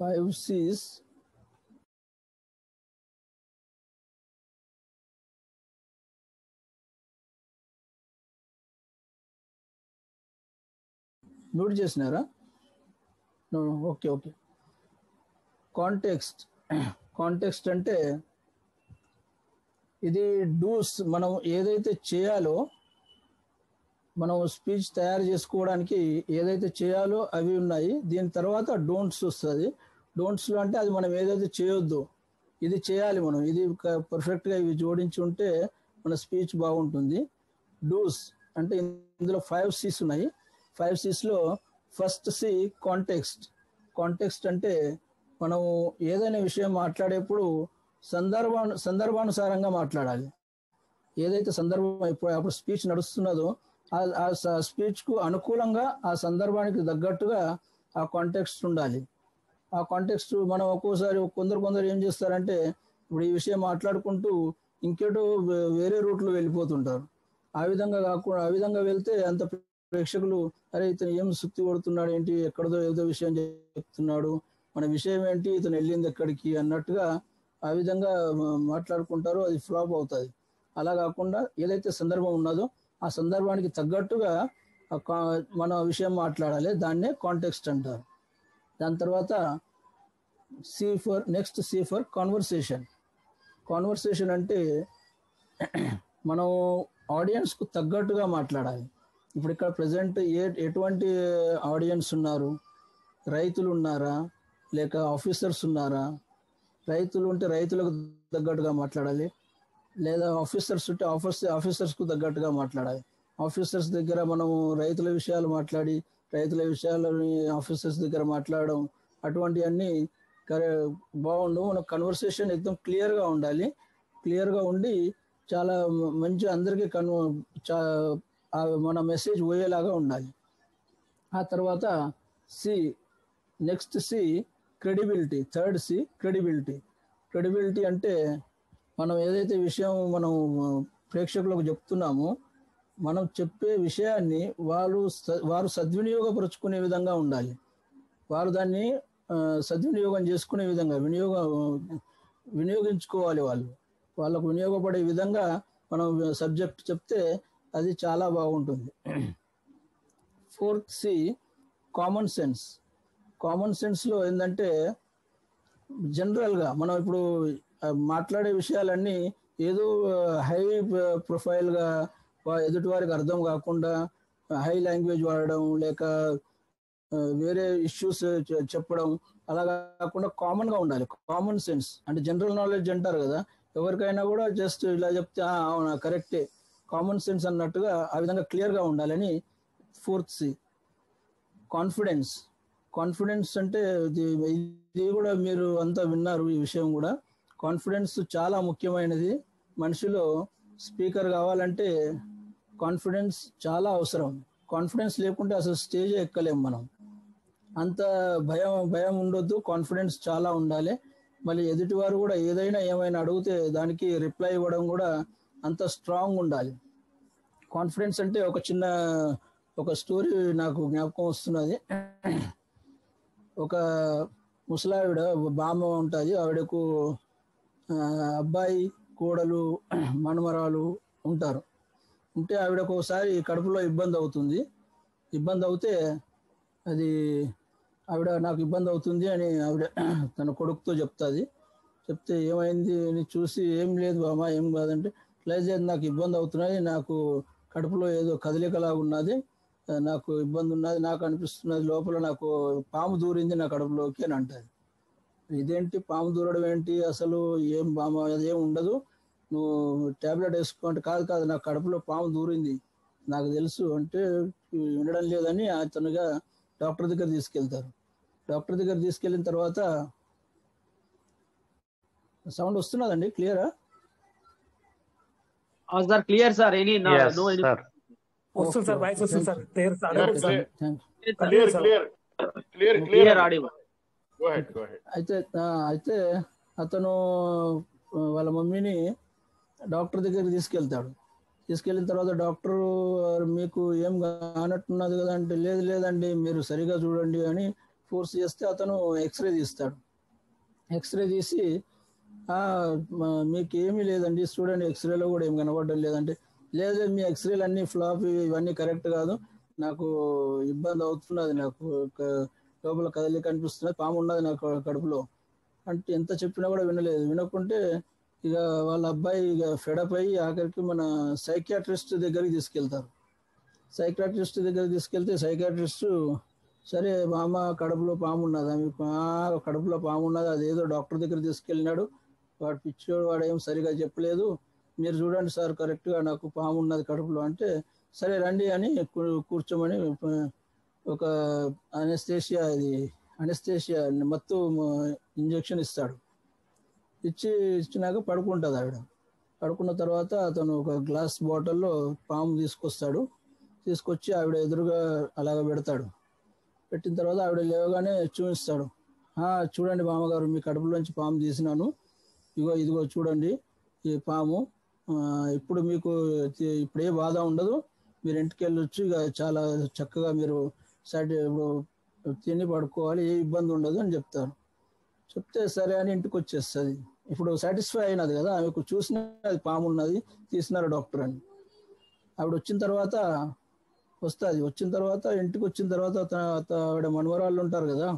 A: 5 C's. Note చేసినారా? Okay okay. కాంటెక్స్ట్. కాంటెక్స్ట్ అంటే ఇది డూస్, మనం ఏదైతే చేయాలో, మనం స్పీచ్ తయారు చేసుకోవడానికి ఏదైతే చేయాలో అవి ఉన్నాయి. దీని తర్వాత డోంట్స్ వస్తుంది. డోంట్స్లో అంటే అది మనం ఏదైతే చేయొద్దు, ఇది చేయాలి మనం, ఇది పర్ఫెక్ట్గా ఇవి జోడించి ఉంటే మన స్పీచ్ బాగుంటుంది. డూస్ అంటే ఇందులో 5 C's ఉన్నాయి. 5 C'sలో ఫస్ట్ సి కాంటెక్స్ట్. కాంటెక్స్ట్ అంటే మనం ఏదైనా విషయం మాట్లాడేప్పుడు సందర్భానుసారంగా మాట్లాడాలి. ఏదైతే సందర్భం అప్పుడు స్పీచ్ నడుస్తున్నదో ఆ స్పీచ్కు అనుకూలంగా ఆ సందర్భానికి తగ్గట్టుగా ఆ కాంటెక్స్ట్ ఉండాలి. ఆ కాంటెక్స్ట్ మనం ఒక్కోసారి కొందరు ఏం చేస్తారంటే, ఇప్పుడు ఈ విషయం మాట్లాడుకుంటూ ఇంకేటో వేరే రూట్లో వెళ్ళిపోతుంటారు. ఆ విధంగా వెళ్తే అంత ప్రేక్షకులు అరే ఇతను ఏం సుత్తి కొడుతున్నాడు ఏంటి, ఎక్కడదో ఏదో విషయం చెప్తున్నాడు, మన విషయం ఏంటి, ఇతను వెళ్ళింది ఎక్కడికి అన్నట్టుగా ఆ విధంగా మాట్లాడుకుంటారు. అది ఫ్లాప్ అవుతుంది. అలా కాకుండా ఏదైతే సందర్భం ఉన్నదో ఆ సందర్భానికి తగ్గట్టుగా మన విషయం మాట్లాడాలి. దాన్నే కాంటెక్స్ట్ అంటారు. దాని తర్వాత సి ఫర్ కాన్వర్సేషన్. కాన్వర్సేషన్ అంటే మనం ఆడియన్స్కు తగ్గట్టుగా మాట్లాడాలి. ఇప్పుడు ఇక్కడ ప్రజెంట్ ఎటువంటి ఆడియన్స్ ఉన్నారు? రైతులు ఉన్నారా, లేక ఆఫీసర్స్ ఉన్నారా? రైతులు ఉంటే రైతులకు తగ్గట్టుగా మాట్లాడాలి, లేదా ఆఫీసర్స్ ఉంటే ఆఫీసర్స్కు తగ్గట్టుగా మాట్లాడాలి. ఆఫీసర్స్ దగ్గర మనము రైతుల విషయాలు మాట్లాడి రైతుల విషయాలని ఆఫీసర్స్ దగ్గర మాట్లాడడం అటువంటివన్నీ బాగుండు. మన కన్వర్సేషన్ ఎక్దం క్లియర్గా ఉండాలి. క్లియర్గా ఉండి చాలా మంచి అందరికీ మన మెసేజ్ పోయేలాగా ఉండాలి. ఆ తర్వాత next C credibility. Third C credibility. Credibility అంటే మనం ఏదైతే విషయం మనం ప్రేక్షకులకు చెప్తున్నామో మనం చెప్పే విషయాన్ని వారు సద్వినియోగపరుచుకునే విధంగా ఉండాలి. వారు దాన్ని సద్వినియోగం చేసుకునే విధంగా వినియోగించుకోవాలి. వాళ్ళకు వినియోగపడే విధంగా మనం సబ్జెక్ట్ చెప్తే అది చాలా బాగుంటుంది. Fourth C common sense. Common సెన్స్లో ఏంటంటే జనరల్గా మనం ఇప్పుడు మాట్లాడే విషయాలన్నీ ఏదో హై ప్రొఫైల్గా ఎదుటి వారికి అర్థం కాకుండా హై లాంగ్వేజ్ వాడడం, లేక వేరే ఇష్యూస్ చెప్పడం, అలా కాకుండా కామన్గా ఉండాలి. కామన్ సెన్స్ అంటే జనరల్ నాలెడ్జ్ అంటారు కదా, ఎవరికైనా కూడా జస్ట్ ఇలా చెప్తే అవునా కరెక్టే, కామన్ సెన్స్ అన్నట్టుగా ఆ విధంగా క్లియర్గా ఉండాలని. Fourth C confidence. కాన్ఫిడెన్స్ అంటే ఇది కూడా మీరు అంతా విన్నారు ఈ విషయం కూడా. కాన్ఫిడెన్స్ చాలా ముఖ్యమైనది. మనిషిలో స్పీకర్ కావాలంటే కాన్ఫిడెన్స్ చాలా అవసరం. కాన్ఫిడెన్స్ లేకుంటే అసలు స్టేజ్ ఎక్కలేము మనం. అంత భయం ఉండొద్దు, కాన్ఫిడెన్స్ చాలా ఉండాలి. మళ్ళీ ఎదుటివారు కూడా ఏమైనా అడిగితే దానికి రిప్లై ఇవ్వడం కూడా అంత స్ట్రాంగ్ ఉండాలి. కాన్ఫిడెన్స్ అంటే ఒక స్టోరీ నాకు జ్ఞాపకం వస్తున్నది. ఒక ముసలావిడ బామ్మ ఉంటుంది, ఆవిడకు అబ్బాయి, కోడలు, మనమరాలు ఉంటారు. ఉంటే ఆవిడకు ఒకసారి కడుపులో ఇబ్బంది అవుతే అది నాకు ఇబ్బంది అవుతుంది అని ఆవిడ తన కొడుకుతో చెప్తే ఏమైంది అని చూసి, ఏం లేదు బామ్మ, ఏం కాదంటే, లేదు నాకు ఇబ్బంది అవుతున్నది, నాకు కడుపులో ఏదో కదలికలాగా ఉన్నది, నాకు ఇబ్బంది ఉన్నది, నాకు అనిపిస్తున్నది లోపల నాకు పాము దూరింది నా కడుపులోకి అని అంటది. ఇదేంటి పాము దూరడం ఏంటి, అసలు ఏం బామ్మ అదేం ఉండదు, నువ్వు ట్యాబ్లెట్ వేసుకో అంటే, కాదు నాకు కడుపులో పాము దూరింది నాకు తెలుసు అంటే వినడం లేదని అతనుగా డాక్టర్ దగ్గర తీసుకెళ్తారు. డాక్టర్ దగ్గర తీసుకెళ్ళిన తర్వాత సౌండ్ వస్తున్నదండి, క్లియరా?
C: Sir clear sir.
D: వస్తుంది సార్, వాయిస్ వస్తుంది సార్, క్లియర్
C: ఆడియో.
A: అయితే అతను వాళ్ళ మమ్మీని డాక్టర్ దగ్గరికి తీసుకెళ్ళిన తర్వాత డాక్టర్ మీకు ఏం కానట్టున్నది కదా అంటే, లేదండి మీరు సరిగా చూడండి అని ఫోర్స్ చేస్తే అతను ఎక్స్రే తీస్తాడు. ఎక్స్రే తీసి మీకు ఏమీ లేదండి, చూడండి ఎక్స్రేలో కూడా ఏం కనబడడం లేదంటే, లేదు మీ ఎక్స్రేలు అన్నీ ఫ్లాప్, ఇవన్నీ కరెక్ట్ కాదు, నాకు ఇబ్బంది అవుతున్నది, నాకు లోపల కదలిక కనిపిస్తున్నది, పాము ఉన్నది నాకు కడుపులో అంటే ఎంత చెప్పినా కూడా వినలేదు. వినకుంటే ఇక వాళ్ళ అబ్బాయి ఇక ఫెడప్ అయ్యి ఆఖరికి మన సైకియాట్రిస్ట్ దగ్గరికి తీసుకెళ్తారు. సైకియాట్రిస్ట్ దగ్గరికి తీసుకెళ్తే సైకియాట్రిస్ట్, సరే మామ కడుపులో పాము ఉన్నదా మీకు? కడుపులో పాము ఉన్నది, అదేదో డాక్టర్ దగ్గర తీసుకెళ్ళినాడు, వాడు పిచ్చోడు, వాడు ఏం సరిగా చెప్పలేదు, మీరు చూడండి సార్ కరెక్ట్గా నాకు పాము ఉన్నది కడుపులో అంటే, సరే రండి అని కూర్చోమని ఒక అనెస్థేషియా మత్తు ఇంజెక్షన్ ఇస్తాడు. ఇచ్చినాక పడుకుంటుంది ఆవిడ. పడుకున్న తర్వాత అతను ఒక గ్లాస్ బాటిల్లో పాము తీసుకొచ్చి ఆవిడ ఎదురుగా అలాగ పెడతాడు. పెట్టిన తర్వాత ఆవిడ లేవగానే చూపిస్తాడు, చూడండి మామగారు, మీ కడుపులోంచి పాము తీసినాను, ఇదిగో చూడండి ఈ పాము, ఇప్పుడు మీకు ఇప్పుడే బాధ ఉండదు, మీరు ఇంటికి వెళ్ళొచ్చు, ఇక చాలా చక్కగా మీరు తిని పడుకోవాలి, ఏ ఇబ్బంది ఉండదు అని చెప్తారు. చెప్తే సరే అని ఇంటికి వచ్చేస్తుంది. ఇప్పుడు సాటిస్ఫై అయినది కదా, ఆమెకు చూసిన పాము ఉన్నది, తీసినారు డాక్టర్ అని. ఆవిడ వచ్చిన తర్వాత ఇంటికి వచ్చిన తర్వాత ఆవిడ మనవరాళ్ళు ఉంటారు కదా,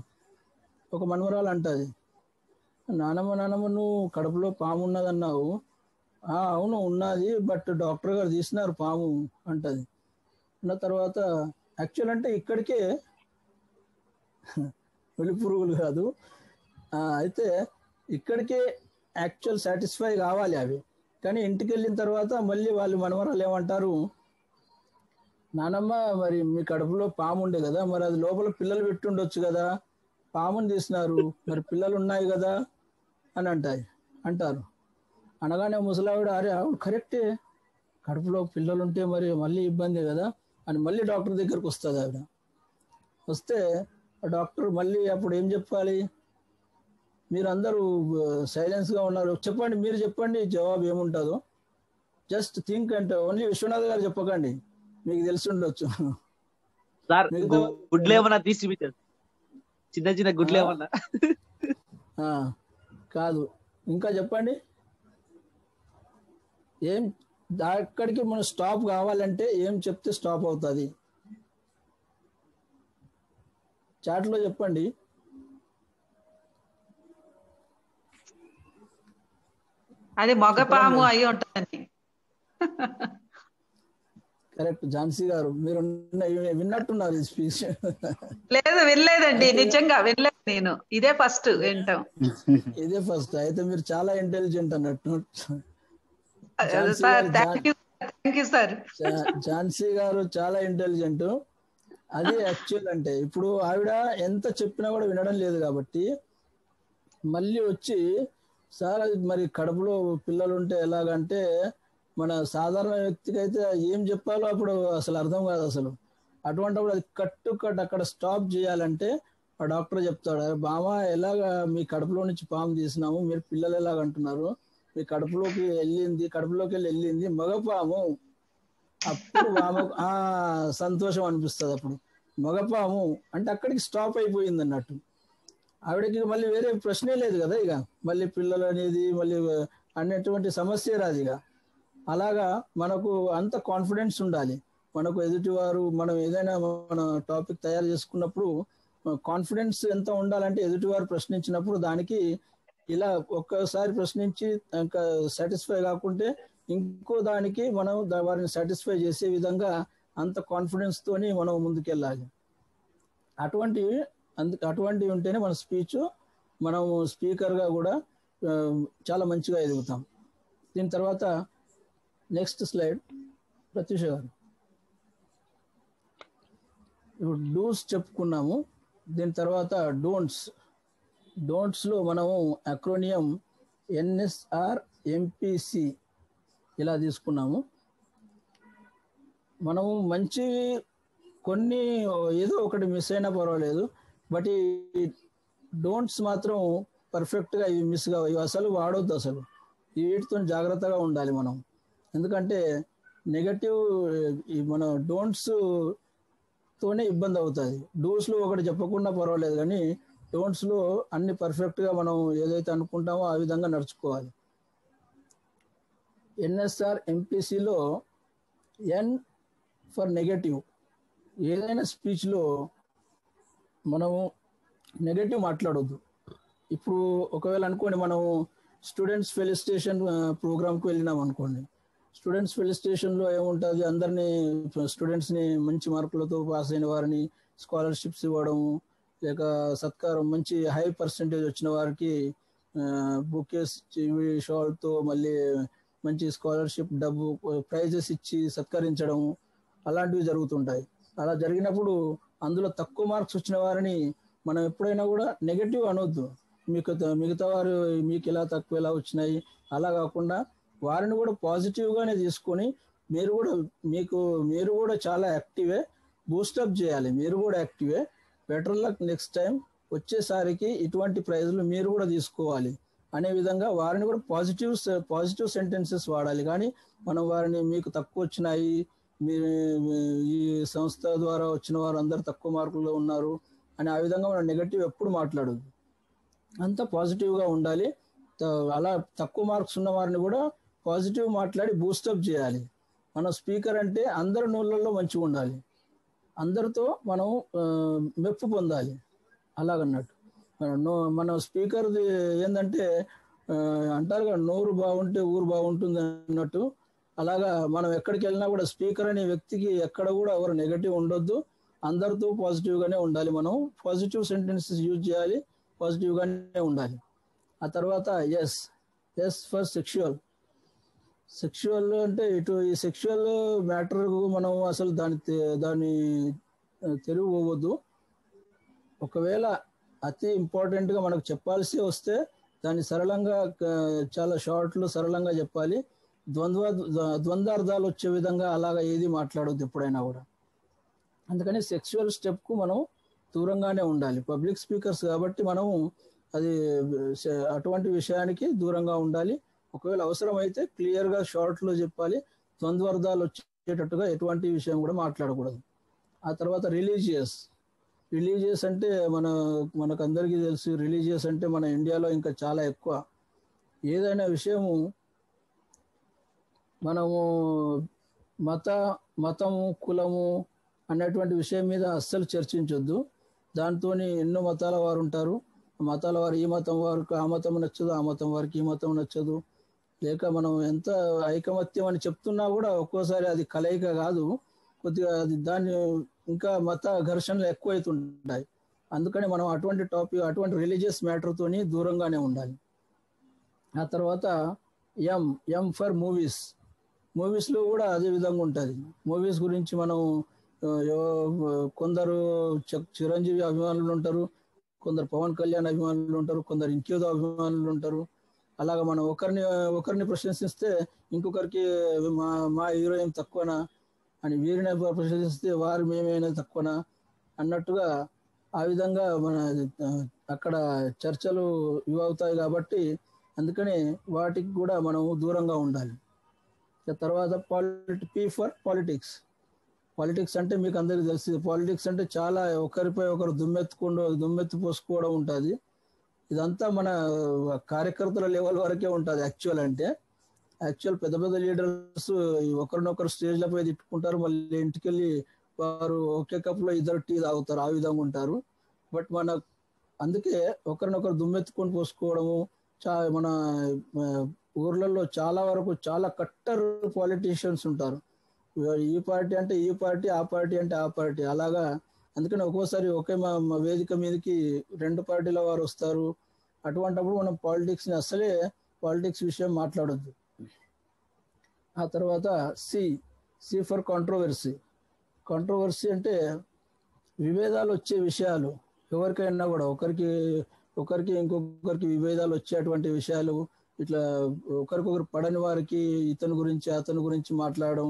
A: ఒక మనవరాలు అంటుంది, నానమ్మ నువ్వు కడుపులో పాము ఉన్నది అన్నావు. అవును ఉన్నది, బట్ డాక్టర్ గారు తీసినారు పాము అంటది. అన్న తర్వాత యాక్చువల్ అంటే ఇక్కడికే వెలి పురుగులు కాదు, అయితే ఇక్కడికే యాక్చువల్ సాటిస్ఫై కావాలి అవి. కానీ ఇంటికి వెళ్ళిన తర్వాత మళ్ళీ వాళ్ళు మనవరాలు ఏమంటారు, నానమ్మ మరి మీ కడుపులో పాము ఉండే కదా, మరి అది లోపల పిల్లలు పెట్టుండొచ్చు కదా, పాముని తీసినారు, మరి పిల్లలు ఉన్నాయి కదా అని అంటారు. అనగానే ముసలావిడ, అరే అవును కరెక్టే, కడుపులో పిల్లలు ఉంటే మరి మళ్ళీ ఇబ్బంది కదా అని మళ్ళీ డాక్టర్ దగ్గరకు వస్తుంది ఆవిడ. వస్తే డాక్టర్ మళ్ళీ అప్పుడు ఏం చెప్పాలి, మీరందరూ సైలెన్స్గా ఉన్నారు, చెప్పండి, మీరు చెప్పండి జవాబు ఏముంటుందో, జస్ట్ థింక్ అంటే ఓన్లీ విశ్వనాథ్ గారు చెప్పకండి, మీకు తెలిసి ఉండొచ్చు.
C: సార్ గుడ్లు ఏమన్నా తీసి చిన్న గుడ్లు ఏమన్నా
A: కాదు, ఇంకా చెప్పండి. ఏం అక్కడికి మనం స్టాప్ కావాలంటే ఏం చెప్తే స్టాప్ అవుతుంది, చాట్లో చెప్పండి.
B: అది మగపాము అయి ఉంటుంది.
A: కరెక్ట్ ఝాన్సీ గారు, మీరు విన్నట్టున్నారు ఈ స్పీచ్.
B: లేదు వినలేదండి, నిజంగా వినలేదు నేను, ఇదే ఫస్ట్ వింటాం.
A: ఇదే ఫస్ట్, అయితే మీరు చాలా ఇంటెలిజెంట్ అన్నట్టు. ఝాన్సీ గారు చాలా ఇంటెలిజెంట్. అది యాక్చువల్ అంటే ఇప్పుడు ఆవిడ ఎంత చెప్పినా కూడా వినడం లేదు కాబట్టి మళ్ళీ వచ్చి, సార్ మరి కడుపులో పిల్లలు ఉంటే ఎలాగంటే, మన సాధారణ వ్యక్తికి అయితే ఏం చెప్పాలో అప్పుడు అసలు అర్థం కాదు అసలు. అటువంటిప్పుడు అది కట్ అక్కడ స్టాప్ చేయాలంటే ఆ డాక్టర్ చెప్తాడు, బామ ఎలాగా మీ కడుపులో నుంచి పాము తీసినాము, మీరు పిల్లలు ఎలాగంటున్నారు, మీ కడుపులోకి వెళ్ళింది మగపాము. అప్పుడు బామకు సంతోషం అనిపిస్తుంది. అప్పుడు మగపాము అంటే అక్కడికి స్టాప్ అయిపోయింది అన్నట్టు. ఆవిడకి మళ్ళీ వేరే ప్రశ్నే లేదు కదా, ఇక మళ్ళీ పిల్లలు అనేది మళ్ళీ అనేటువంటి సమస్య రాదు ఇక. అలాగా మనకు అంత కాన్ఫిడెన్స్ ఉండాలి. మనకు ఎదుటివారు, మనం ఏదైనా మన టాపిక్ తయారు చేసుకున్నప్పుడు కాన్ఫిడెన్స్ ఎంత ఉండాలంటే, ఎదుటివారు ప్రశ్నించినప్పుడు దానికి ఇలా ఒక్కసారి ప్రశ్నించి ఇంకా సాటిస్ఫై కాకుంటే ఇంకో దానికి మనం వారిని సాటిస్ఫై చేసే విధంగా అంత కాన్ఫిడెన్స్ తోని మనం ముందుకెళ్ళాలి. అటువంటివి ఉంటేనే మన స్పీచ్, మనం స్పీకర్గా కూడా చాలా మంచిగా ఎదుగుతాం. దీని తర్వాత నెక్స్ట్ స్లైడ్ ప్రత్యూష గారు. ఇప్పుడు డూస్ చెప్పుకున్నాము, దీని తర్వాత డోంట్స్లో మనము అక్రోనియం NSRMPC ఇలా తీసుకున్నాము. మనము మంచి కొన్ని ఏదో ఒకటి మిస్ అయినా పర్వాలేదు, బట్ ఈ డోంట్స్ మాత్రం పర్ఫెక్ట్గా ఇవి మిస్ కావు, ఇవి అసలు వాడొద్దు, అసలు వీటితో జాగ్రత్తగా ఉండాలి మనం. ఎందుకంటే నెగటివ్ మన డోంట్స్ తోనే ఇబ్బంది అవుతుంది. డూస్లో ఒకటి చెప్పకుండా పర్వాలేదు, కానీ డోంట్స్లో అన్ని పర్ఫెక్ట్గా మనం ఏదైతే అనుకుంటామో ఆ విధంగా నడుచుకోవాలి. ఎన్ఎస్ఆర్ ఎంపీసీలో ఎన్ ఫర్ నెగటివ్. ఏదైనా స్పీచ్లో మనము నెగటివ్ మాట్లాడొద్దు. ఇప్పుడు ఒకవేళ అనుకోండి, మనం స్టూడెంట్స్ ఫెలిసిటేషన్ ప్రోగ్రామ్కి వెళ్ళినాం అనుకోండి. స్టూడెంట్స్ ఫెలిసిటేషన్లో ఏముంటుంది, అందరినీ స్టూడెంట్స్ని మంచి మార్కులతో పాస్ అయిన వారిని స్కాలర్షిప్స్ ఇవ్వడము, లేక సత్కారం మంచి హై పర్సంటేజ్ వచ్చిన వారికి బుకేస్ ఇచ్చి షాల్తో మళ్ళీ మంచి స్కాలర్షిప్ డబ్బు ప్రైజెస్ ఇచ్చి సత్కరించడం అలాంటివి జరుగుతుంటాయి. అలా జరిగినప్పుడు అందులో తక్కువ మార్క్స్ వచ్చిన వారిని మనం ఎప్పుడైనా కూడా నెగటివ్ అనొద్దు. మిగతా వారు మీకు ఎలా తక్కువ ఎలా వచ్చినాయి అలా కాకుండా వారిని కూడా పాజిటివ్గానే తీసుకొని మీరు కూడా చాలా యాక్టివే, బూస్టప్ చేయాలి. మీరు కూడా యాక్టివే, బెటర్ లక్ నెక్స్ట్ టైం, వచ్చేసారికి ఇటువంటి ప్రైజులు మీరు కూడా తీసుకోవాలి అనే విధంగా వారిని కూడా పాజిటివ్ సెంటెన్సెస్ వాడాలి. కానీ మనం వారిని మీకు తక్కువ వచ్చినాయి, ఈ సంస్థ ద్వారా వచ్చిన వారు అందరు తక్కువ మార్కుల్లో ఉన్నారు అని ఆ విధంగా మనం నెగటివ్ ఎప్పుడు మాట్లాడొద్దు. అంతా పాజిటివ్గా ఉండాలి. అలా తక్కువ మార్క్స్ ఉన్న వారిని కూడా పాజిటివ్ మాట్లాడి బూస్టప్ చేయాలి. మనం స్పీకర్ అంటే అందరి నోళ్ళల్లో మంచిగా ఉండాలి, అందరితో మనం మెప్పు పొందాలి. అలాగన్నట్టు మన స్పీకర్ ఏంటంటే అంటారు కదా, నోరు బాగుంటే ఊరు బాగుంటుంది అన్నట్టు. అలాగా మనం ఎక్కడికి వెళ్ళినా కూడా స్పీకర్ అనే వ్యక్తికి ఎక్కడ కూడా ఎవరు నెగటివ్ ఉండొద్దు, అందరితో పాజిటివ్గానే ఉండాలి. మనం పాజిటివ్ సెంటెన్సెస్ యూజ్ చేయాలి, పాజిటివ్గానే ఉండాలి. ఆ తర్వాత ఎస్ ఫర్ సెక్షువల్ అంటే ఈ సెక్షువల్ మ్యాటర్ మనం అసలు దాన్ని తెలుగు పోవద్దు. ఒకవేళ అతి ఇంపార్టెంట్గా మనకు చెప్పాల్సి వస్తే దాన్ని సరళంగా చాలా షార్ట్లు సరళంగా చెప్పాలి. ద్వంద్వార్థాలు వచ్చే విధంగా అలాగా ఏది మాట్లాడొద్దు ఎప్పుడైనా కూడా. అందుకని సెక్షువల్ స్టెప్కు మనం దూరంగానే ఉండాలి. పబ్లిక్ స్పీకర్స్ కాబట్టి మనం అటువంటి విషయానికి దూరంగా ఉండాలి. ఒకవేళ అవసరమైతే క్లియర్గా షార్ట్లో చెప్పాలి. ద్వంద్వార్థాలు వచ్చేటట్టుగా ఎటువంటి విషయం కూడా మాట్లాడకూడదు. ఆ తర్వాత రిలీజియస్ అంటే మనకు అందరికీ తెలుసు. రిలీజియస్ అంటే మన ఇండియాలో ఇంకా చాలా ఎక్కువ. ఏదైనా విషయము మనము మతము కులము అనేటువంటి విషయం మీద అస్సలు చర్చించొద్దు. దాంతో ఎన్నో మతాల వారు ఉంటారు. మతాల వారు ఈ మతం వారికి ఆ మతం నచ్చదు, ఆ మతం వారికి ఈ మతం నచ్చదు. లేక మనం ఎంత ఐకమత్యం అని చెప్తున్నా కూడా ఒక్కోసారి అది కలయిక కాదు, కొద్దిగా దాన్ని ఇంకా మత ఘర్షణలు ఎక్కువైతుంటాయి. అందుకని మనం అటువంటి రిలీజియస్ మ్యాటర్తోని దూరంగానే ఉండాలి. ఆ తర్వాత ఎం ఫర్ మూవీస్లో కూడా అదే విధంగా ఉంటుంది. మూవీస్ గురించి మనం కొందరు చిరంజీవి అభిమానులు ఉంటారు, కొందరు పవన్ కళ్యాణ్ అభిమానులు ఉంటారు, కొందరు ఇంకేదో అభిమానులు ఉంటారు. అలాగా మనం ఒకరిని ప్రశంసిస్తే ఇంకొకరికి మా హీరోయిన్ తక్కువనా అని, వీరిని ప్రశంసిస్తే వారు మేమైనా తక్కువనా అన్నట్టుగా ఆ విధంగా అక్కడ చర్చలు ఇవవుతాయి. కాబట్టి అందుకని వాటికి కూడా మనం దూరంగా ఉండాలి. తర్వాత పి ఫర్ పాలిటిక్స్ అంటే మీకు అందరికీ తెలిసింది. పాలిటిక్స్ అంటే చాలా ఒకరిపై ఒకరు దుమ్మెత్తు పోసుకోవడం ఉంటుంది. ఇదంతా మన కార్యకర్తల లెవెల్ వరకే ఉంటుంది. యాక్చువల్ పెద్ద పెద్ద లీడర్స్ ఒకరినొకరు స్టేజ్లపై తిట్టుకుంటారు, మళ్ళీ ఇంటికి వెళ్ళి వారు ఒకే కప్లో ఇద్దరు టీ తాగుతారు, ఆ విధంగా ఉంటారు. బట్ అందుకే ఒకరినొకరు దుమ్మెత్తుకొని పోసుకోవడము మన ఊర్లలో చాలా వరకు చాలా కట్టర్ పాలిటీషియన్స్ ఉంటారు. ఈ పార్టీ అంటే ఈ పార్టీ, ఆ పార్టీ అంటే ఆ పార్టీ, అలాగా. అందుకని ఒక్కోసారి ఒకే వేదిక మీదకి రెండు పార్టీల వారు వస్తారు. అటువంటిప్పుడు మనం పాలిటిక్స్ విషయం మాట్లాడొద్దు. ఆ తర్వాత సి ఫర్ కాంట్రోవర్సీ అంటే విభేదాలు వచ్చే విషయాలు. ఎవరికైనా కూడా ఒకరికి ఇంకొకరికి విభేదాలు వచ్చేటువంటి విషయాలు, ఇట్లా ఒకరికొకరు పడని వారికి ఇతని గురించి అతని గురించి మాట్లాడడం,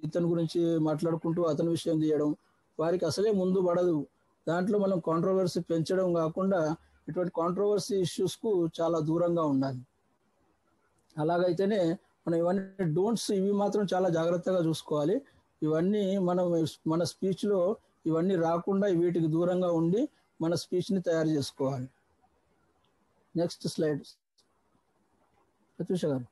A: ఇతని గురించి మాట్లాడుకుంటూ అతని విషయం తీయడం, వారికి అసలే ముందు పడదు. దాంట్లో మనం కాంట్రవర్సీ పెంచడం కాకుండా ఇటువంటి కాంట్రవర్సీ ఇష్యూస్కు చాలా దూరంగా ఉండాలి. అలాగైతేనే మనం ఇవన్నీ డోంట్స్ ఇవి మాత్రం చాలా జాగ్రత్తగా చూసుకోవాలి. ఇవన్నీ మనం మన స్పీచ్లో ఇవన్నీ రాకుండా వీటికి దూరంగా ఉండి మన స్పీచ్ని తయారు చేసుకోవాలి. నెక్స్ట్ స్లైడ్ ప్రత్యూష గారు.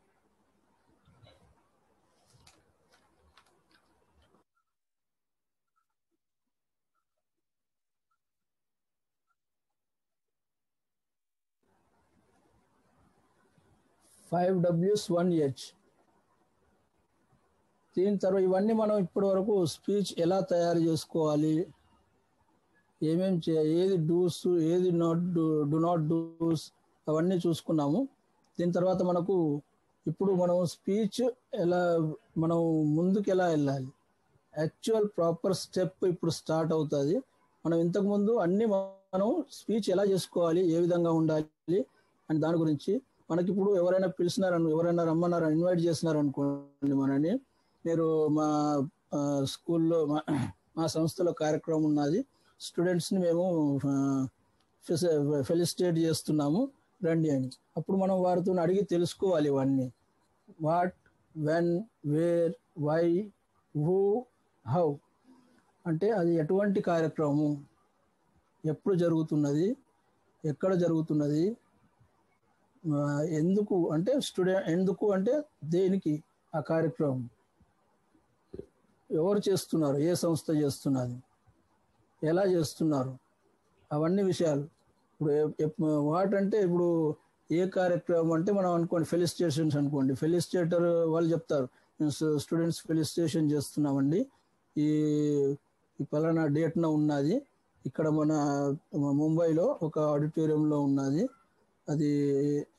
A: ఫైవ్ డబ్ల్యూస్ 1H. దీని తర్వాత ఇవన్నీ మనం ఇప్పటి వరకు స్పీచ్ ఎలా తయారు చేసుకోవాలి, ఏమేం ఏది డూస్ ఏది డు నాట్ డూస్ అవన్నీ చూసుకున్నాము. దీని తర్వాత మనకు ఇప్పుడు మనం స్పీచ్ ఎలా మనం ముందుకు ఎలా వెళ్ళాలి, యాక్చువల్ ప్రాపర్ స్టెప్ ఇప్పుడు స్టార్ట్ అవుతుంది. మనం ఇంతకుముందు అన్ని మనం స్పీచ్ ఎలా చేసుకోవాలి, ఏ విధంగా ఉండాలి అని దాని గురించి మనకి ఇప్పుడు ఎవరైనా పిలిచినారని, ఎవరైనా రమ్మన్నారని, ఇన్వైట్ చేసినారనుకోండి మనని, మీరు మా స్కూల్లో మా సంస్థలో కార్యక్రమం ఉన్నది, స్టూడెంట్స్ని మేము ఫెలిసిటేట్ చేస్తున్నాము రండి అని. అప్పుడు మనం వారితో అడిగి తెలుసుకోవాలి ఇవన్నీ. What, when, where, why, who, how అంటే అది ఎటువంటి కార్యక్రమం, ఎప్పుడు జరుగుతున్నది, ఎక్కడ జరుగుతున్నది, ఎందుకు అంటే ఎందుకు అంటే దేనికి ఆ కార్యక్రమం, ఎవరు చేస్తున్నారు, ఏ సంస్థ చేస్తున్నది, ఎలా చేస్తున్నారు, అవన్నీ విషయాలు. ఇప్పుడు వాట్ అంటే ఇప్పుడు ఏ కార్యక్రమం అంటే మనం అనుకోండి ఫెలిసిటేషన్స్ అనుకోండి, ఫెలిసిటేటర్ వాళ్ళు చెప్తారు స్టూడెంట్స్ ఫెలిసిటేషన్ చేస్తున్నామండి, ఈ పలానా డేట్న ఉన్నది, ఇక్కడ మన ముంబైలో ఒక ఆడిటోరియంలో ఉన్నది. అది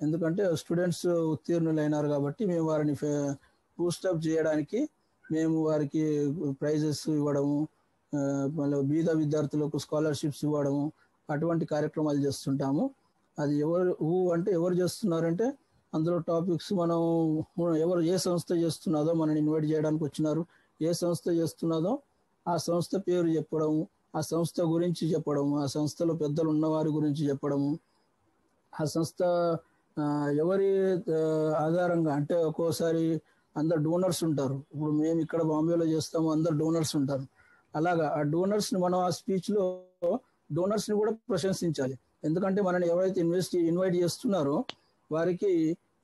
A: ఎందుకంటే స్టూడెంట్స్ ఉత్తీర్ణులైనారు కాబట్టి మేము వారిని బూస్టప్ చేయడానికి మేము వారికి ప్రైజెస్ ఇవ్వడము, మళ్ళీ బీద విద్యార్థులకు స్కాలర్షిప్స్ ఇవ్వడము, అటువంటి కార్యక్రమాలు చేస్తుంటాము. అది ఎవరు చేస్తున్నారంటే అందులో టాపిక్స్ మనం ఏ సంస్థ చేస్తున్నదో మనని ఇన్వైట్ చేయడానికి వచ్చినారు, ఏ సంస్థ చేస్తున్నదో ఆ సంస్థ పేరు చెప్పడము, ఆ సంస్థ గురించి చెప్పడము, ఆ సంస్థలో పెద్దలు ఉన్నవారి గురించి చెప్పడము, ఆ సంస్థ ఎవరి ఆధారంగా అంటే ఒక్కోసారి అందరు డోనర్స్ ఉంటారు. ఇప్పుడు మేము ఇక్కడ బాంబేలో చేస్తాము, అందరు డోనర్స్ ఉంటారు. అలాగా ఆ డోనర్స్ని మనం ఆ స్పీచ్లో డోనర్స్ని కూడా ప్రశంసించాలి. ఎందుకంటే మనని ఎవరైతే ఇన్వైట్ చేస్తున్నారో వారికి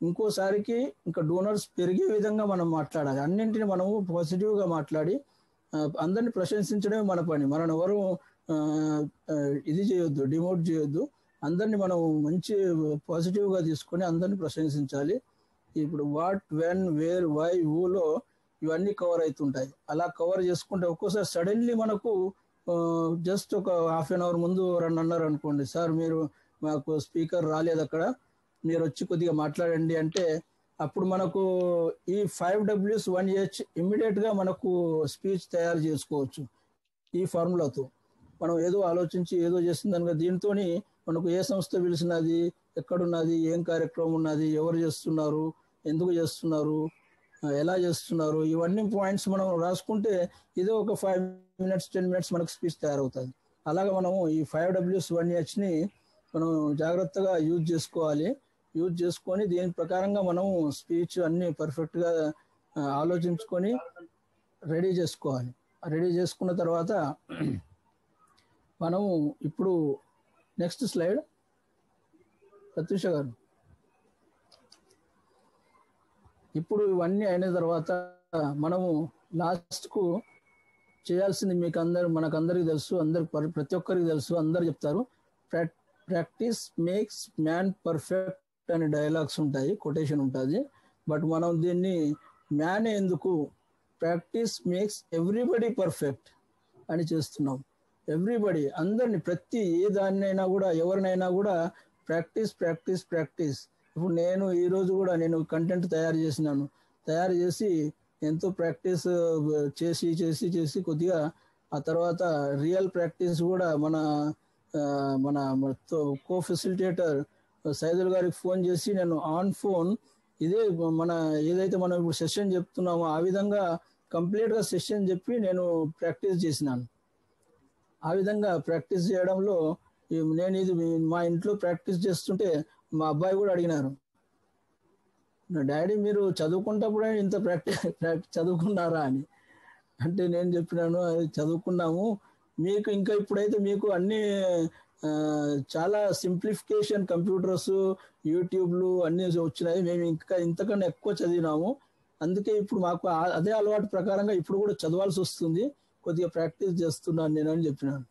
A: ఇంకోసారికి ఇంకా డోనర్స్ పెరిగే విధంగా మనం మాట్లాడాలి. అన్నింటిని మనము పాజిటివ్గా మాట్లాడి అందరిని ప్రశంసించడమే మన పని. మనం ఎవరు ఇది చేయొద్దు, డిమోట్ చేయొద్దు. అందరినీ మనం మంచి పాజిటివ్గా తీసుకొని అందరినీ ప్రశంసించాలి. ఇప్పుడు వాట్, వెన్, వేర్, వై, ఊలో ఇవన్నీ కవర్ అవుతుంటాయి. అలా కవర్ చేసుకుంటే ఒక్కోసారి సడన్లీ మనకు జస్ట్ ఒక హాఫ్ అన్ అవర్ ముందు రన్ అన్నారు అనుకోండి, సార్ మీరు మాకు స్పీకర్ రాలేదు అక్కడ, మీరు వచ్చి కొద్దిగా మాట్లాడండి అంటే అప్పుడు మనకు ఈ 5Ws 1H ఇమ్మీడియట్గా మనకు స్పీచ్ తయారు చేసుకోవచ్చు. ఈ ఫార్ములాతో మనం ఏదో ఆలోచించి ఏదో చేస్తుందనుక దీంతో మనకు ఏ సంస్థ పిలిచినది, ఎక్కడున్నది, ఏం కార్యక్రమం ఉన్నది, ఎవరు చేస్తున్నారు, ఎందుకు చేస్తున్నారు, ఎలా చేస్తున్నారు, ఇవన్నీ పాయింట్స్ మనం రాసుకుంటే ఇదే ఒక 5 minutes 10 minutes మనకు స్పీచ్ తయారవుతుంది. అలాగే మనము ఈ 5Ws 1Hని మనం జాగ్రత్తగా యూజ్ చేసుకోవాలి. యూజ్ చేసుకొని దీని ప్రకారంగా మనము స్పీచ్ అన్ని పర్ఫెక్ట్గా ఆలోచించుకొని రెడీ చేసుకోవాలి. రెడీ చేసుకున్న తర్వాత మనము ఇప్పుడు నెక్స్ట్ స్లైడ్ ప్రత్యూష గారు. ఇప్పుడు ఇవన్నీ అయిన తర్వాత మనము లాస్ట్కు చేయాల్సింది మనకందరికి తెలుసు, ప్రతి ఒక్కరికి తెలుసు, అందరు చెప్తారు. ప్రాక్టీస్ మేక్స్ మ్యాన్ పర్ఫెక్ట్ అనే డైలాగ్స్ ఉంటాయి, కొటేషన్ ఉంటుంది. బట్ మనం దీన్ని మ్యాన్ ఎందుకు ప్రాక్టీస్ మేక్స్ ఎవ్రీబడి పర్ఫెక్ట్ అని చేస్తున్నాం. ఎవ్రీబడి అందరిని ప్రతి ఏ దాన్నైనా కూడా ఎవరినైనా కూడా ప్రాక్టీస్ ప్రాక్టీస్ ప్రాక్టీస్. ఇప్పుడు నేను ఈరోజు కూడా నేను కంటెంట్ తయారు చేసి ఎంతో ప్రాక్టీస్ చేసి చేసి చేసి కొద్దిగా ఆ తర్వాత రియల్ ప్రాక్టీస్ కూడా మన కో ఫెసిలిటేటర్ సైదుల్ గారికి ఫోన్ చేసి నేను ఆన్ ఫోన్ ఇదే ఏదైతే మనం ఇప్పుడు సెషన్ చెప్తున్నామో ఆ విధంగా కంప్లీట్గా సెషన్ చెప్పి నేను ప్రాక్టీస్ చేసినాను. ఆ విధంగా ప్రాక్టీస్ చేయడంలో నేను ఇది మా ఇంట్లో ప్రాక్టీస్ చేస్తుంటే మా అబ్బాయి కూడా అడిగినారు, డాడీ మీరు చదువుకుంటప్పుడే ఇంత ప్రాక్టీస్ చదువుకున్నారా అని. అంటే నేను చెప్పినాను అది చదువుకున్నాము, మీకు ఇంకా ఇప్పుడైతే మీకు అన్ని ఆ, చాలా సింప్లిఫికేషన్ కంప్యూటర్స్ యూట్యూబ్లు అన్ని వచ్చినాయి, మేము ఇంకా ఇంతకన్నా ఎక్కువ చదివినాము, అందుకే ఇప్పుడు మాకు అదే అలవాటు ప్రకారంగా ఇప్పుడు కూడా చదవాల్సి వస్తుంది, కొద్దిగా ప్రాక్టీస్ చేస్తున్నాను నేను అని చెప్పినాను.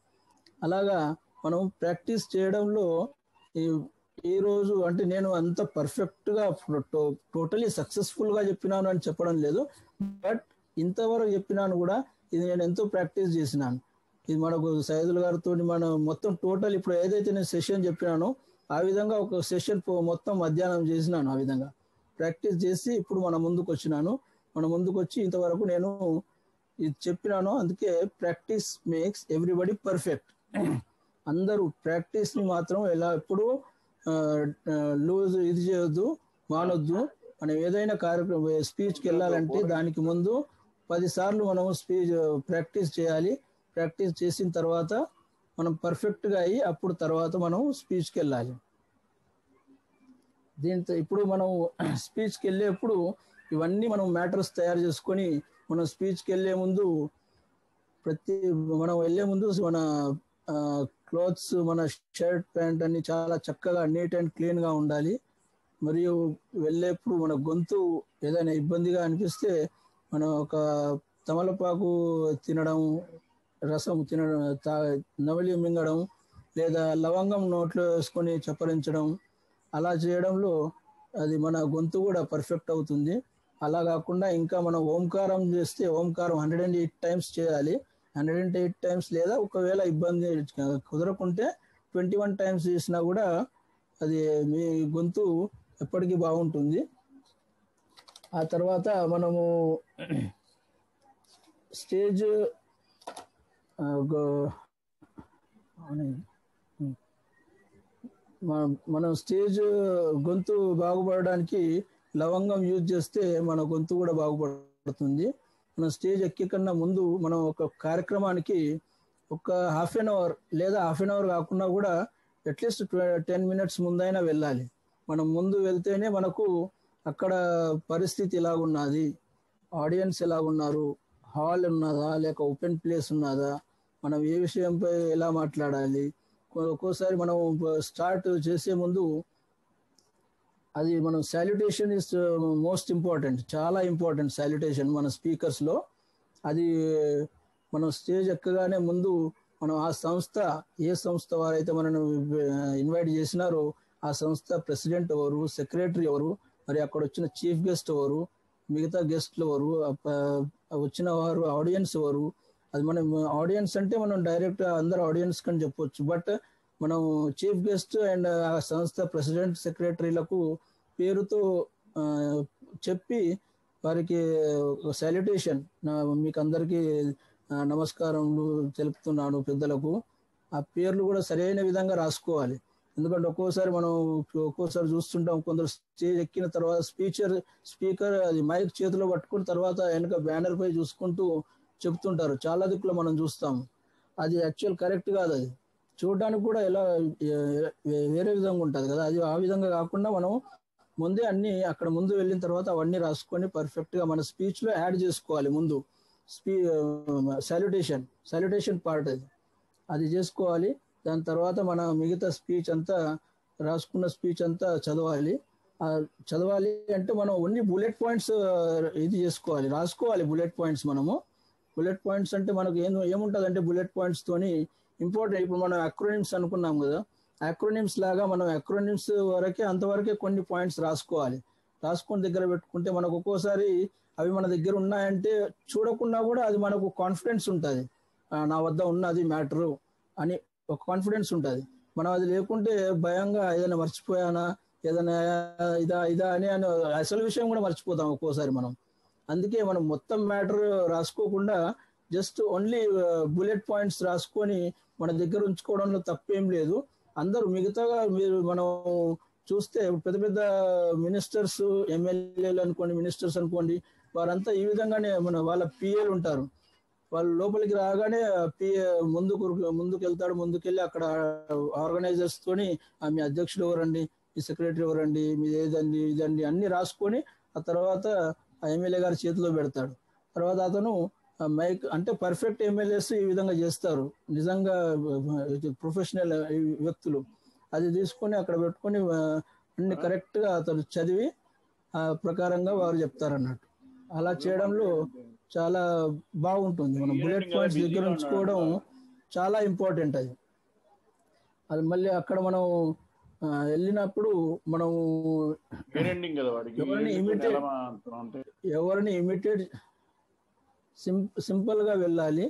A: అలాగా మనం ప్రాక్టీస్ చేయడంలో ఈ ఈ రోజు అంటే నేను అంత పర్ఫెక్ట్ గా టోటలీ సక్సెస్ఫుల్ గా చెప్పినాను అని చెప్పడం లేదు, బట్ ఇంతవరకు చెప్పినాను కూడా ఇది నేను ఎంతో ప్రాక్టీస్ చేసినాను. ఇది మనకు సైదుల్ గారితో మనం మొత్తం టోటల్ ఇప్పుడు ఏదైతే నేను సెషన్ చెప్పినానో ఆ విధంగా ఒక సెషన్ మొత్తం మధ్యాహ్నం చేసినాను, ఆ విధంగా ప్రాక్టీస్ చేసి ఇప్పుడు మన ముందుకు వచ్చినాను. మన ముందుకు వచ్చి ఇంతవరకు నేను ఇది చెప్పినాను. అందుకే ప్రాక్టీస్ మేక్స్ ఎవ్రీబడి పర్ఫెక్ట్. అందరూ ప్రాక్టీస్ ని మాత్రం ఎలా ఎప్పుడు లూజ్ ఇది చేయొద్దు, మానొద్దు. మనం ఏదైనా కార్యక్రమం స్పీచ్కి వెళ్ళాలంటే దానికి ముందు 10 సార్లు మనం స్పీచ్ ప్రాక్టీస్ చేయాలి. ప్రాక్టీస్ చేసిన తర్వాత మనం పర్ఫెక్ట్గా అయ్యి అప్పుడు తర్వాత మనం స్పీచ్కి వెళ్ళాలి. దీంతో ఇప్పుడు మనం స్పీచ్కి వెళ్ళేప్పుడు ఇవన్నీ మనం మ్యాటర్స్ తయారు చేసుకొని మనం స్పీచ్కి వెళ్ళే ముందు మనం వెళ్ళే ముందు మన క్లోత్స్, మన షర్ట్ ప్యాంట్ అన్ని చాలా చక్కగా నీట్ అండ్ క్లీన్గా ఉండాలి. మరియు వెళ్ళేప్పుడు మన గొంతు ఏదైనా ఇబ్బందిగా అనిపిస్తే మనం ఒక తమలపాకు తినడం, రసం తినడం, నవలి మింగడం, లేదా లవంగం నోట్లో వేసుకొని చప్పరించడం, అలా చేయడంలో అది మన గొంతు కూడా పర్ఫెక్ట్ అవుతుంది. అలా కాకుండా ఇంకా మనం ఓంకారం చేస్తే ఓంకారం 108 టైమ్స్ చేయాలి. 108 టైమ్స్, లేదా ఒకవేళ ఇబ్బంది కుదరకుంటే 21 టైమ్స్ చేసినా కూడా అది మీ గొంతు ఎప్పటికీ బాగుంటుంది. ఆ తర్వాత మనము స్టేజ్ మనం స్టేజ్ గొంతు బాగుపడడానికి లవంగం యూజ్ చేస్తే మన గొంతు కూడా బాగుపడుతుంది. మనం స్టేజ్ ఎక్కే కన్నా ముందు మనం ఒక కార్యక్రమానికి ఒక హాఫ్ అన్ అవర్ లేదా హాఫ్ అన్ అవర్ కాకుండా కూడా అట్లీస్ట్ 10 మినిట్స్ ముందైనా వెళ్ళాలి. మనం ముందు వెళ్తేనే మనకు అక్కడ పరిస్థితి ఎలాగున్నది, ఆడియన్స్ ఎలాగున్నారు, హాల్ ఉన్నదా లేక ఓపెన్ ప్లేస్ ఉన్నదా, మనం ఏ విషయంపై ఎలా మాట్లాడాలి. ఒక్కోసారి మనం స్టార్ట్ చేసే ముందు అది మనం సాల్యుటేషన్ ఇస్ మోస్ట్ ఇంపార్టెంట్, చాలా ఇంపార్టెంట్ సాల్యుటేషన్ మన స్పీకర్స్లో. అది మనం స్టేజ్ ఎక్కగానే ముందు మనం ఆ సంస్థ, ఏ సంస్థ వారైతే మనను ఇన్వైట్ చేసినారో ఆ సంస్థ ప్రెసిడెంట్ ఎవరు, సెక్రటరీ ఎవరు, మరి అక్కడ వచ్చిన చీఫ్ గెస్ట్ ఎవరు, మిగతా గెస్ట్లు ఎవరు, వచ్చిన వారు ఆడియన్స్ ఎవరు. అది మనం ఆడియన్స్ అంటే మనం డైరెక్ట్ అందరు ఆడియన్స్ కని చెప్పొచ్చు, బట్ మనం చీఫ్ గెస్ట్ అండ్ ఆ సంస్థ ప్రెసిడెంట్ సెక్రటరీలకు పేరుతో చెప్పి వారికి సాల్యుటేషన్, మీకు అందరికీ నమస్కారములు తెలుపుతున్నాను పెద్దలకు, ఆ పేర్లు కూడా సరైన విధంగా రాసుకోవాలి. ఎందుకంటే ఒక్కోసారి చూస్తుంటాం కొందరు స్టేజ్ ఎక్కిన తర్వాత స్పీకర్ అది మైక్ చేతిలో పట్టుకున్న తర్వాత వెనక బ్యానర్ పై చూసుకుంటూ చెప్తుంటారు, చాలా దిక్కులో మనం చూస్తాము. అది యాక్చువల్ కరెక్ట్ కాదు. అది చూడడానికి కూడా ఎలా వేరే విధంగా ఉంటుంది కదా. అది ఆ విధంగా కాకుండా మనం ముందే అన్ని అక్కడ ముందు వెళ్ళిన తర్వాత అవన్నీ రాసుకొని పర్ఫెక్ట్గా మన స్పీచ్లో యాడ్ చేసుకోవాలి. ముందు సాల్యుటేషన్ పార్ట్ అది చేసుకోవాలి. దాని తర్వాత మన మిగతా స్పీచ్ అంతా రాసుకున్న స్పీచ్ అంతా చదవాలి అంటే మనం ఓన్లీ బుల్లెట్ పాయింట్స్ ఇది చేసుకోవాలి, రాసుకోవాలి బుల్లెట్ పాయింట్స్. మనము బుల్లెట్ పాయింట్స్ అంటే మనకు ఏముంటుంది అంటే బుల్లెట్ పాయింట్స్ తోని ఇంపార్టెంట్. ఇప్పుడు మనం అక్రోనిమ్స్ అనుకున్నాం కదా, అక్రోనిమ్స్ లాగా మనం అక్రోనిమ్స్ వరకే అంతవరకే కొన్ని పాయింట్స్ రాసుకోవాలి. రాసుకొని దగ్గర పెట్టుకుంటే మనకు ఒక్కోసారి అవి మన దగ్గర ఉన్నాయంటే చూడకుండా కూడా అది మనకు కాన్ఫిడెన్స్ ఉంటుంది, నా వద్ద ఉన్నది మ్యాటరు అని ఒక కాన్ఫిడెన్స్ ఉంటుంది. మనం అది లేకుంటే భయంగా ఏదైనా మర్చిపోయానా, ఏదైనా ఇదా అని అసలు విషయం కూడా మర్చిపోతాం ఒక్కోసారి మనం. అందుకే మనం మొత్తం మ్యాటర్ రాసుకోకుండా జస్ట్ ఓన్లీ బుల్లెట్ పాయింట్స్ రాసుకొని మన దగ్గర ఉంచుకోవడంలో తప్పేం లేదు. అందరూ మిగతాగా మనం చూస్తే పెద్ద పెద్ద మినిస్టర్స్, ఎమ్మెల్యేలు అనుకోండి, మినిస్టర్స్ అనుకోండి, వారంతా ఈ విధంగానే వాళ్ళ పిఏలు ఉంటారు. వాళ్ళు లోపలికి రాగానే పిఏ ముందుకు వెళ్తాడు. ముందుకెళ్ళి అక్కడ ఆర్గనైజర్స్ తోని మీ అధ్యక్షుడు ఎవరండి, మీ సెక్రటరీ ఎవరండి, మీ ఇదండి అన్ని రాసుకొని ఆ తర్వాత ఆ ఎమ్మెల్యే గారి చేతిలో పెడతాడు. తర్వాత అతను మైక్ అంటే పర్ఫెక్ట్ ఎమ్మెల్యేస్ ఈ విధంగా చేస్తారు, నిజంగా ప్రొఫెషనల్ వ్యక్తులు. అది తీసుకొని అక్కడ పెట్టుకొని అన్ని కరెక్ట్గా అతను చదివి ఆ ప్రకారంగా వారు చెప్తారన్నట్టు. అలా చేయడంలో చాలా బాగుంటుంది. మనం బుల్లెట్ పాయింట్స్ దగ్గర ఉంచుకోవడం చాలా ఇంపార్టెంట్. అది మళ్ళీ అక్కడ మనం వెళ్ళినప్పుడు మనం ఎవరిని ఇమిటేట్ సింపుల్గా వెళ్ళాలి.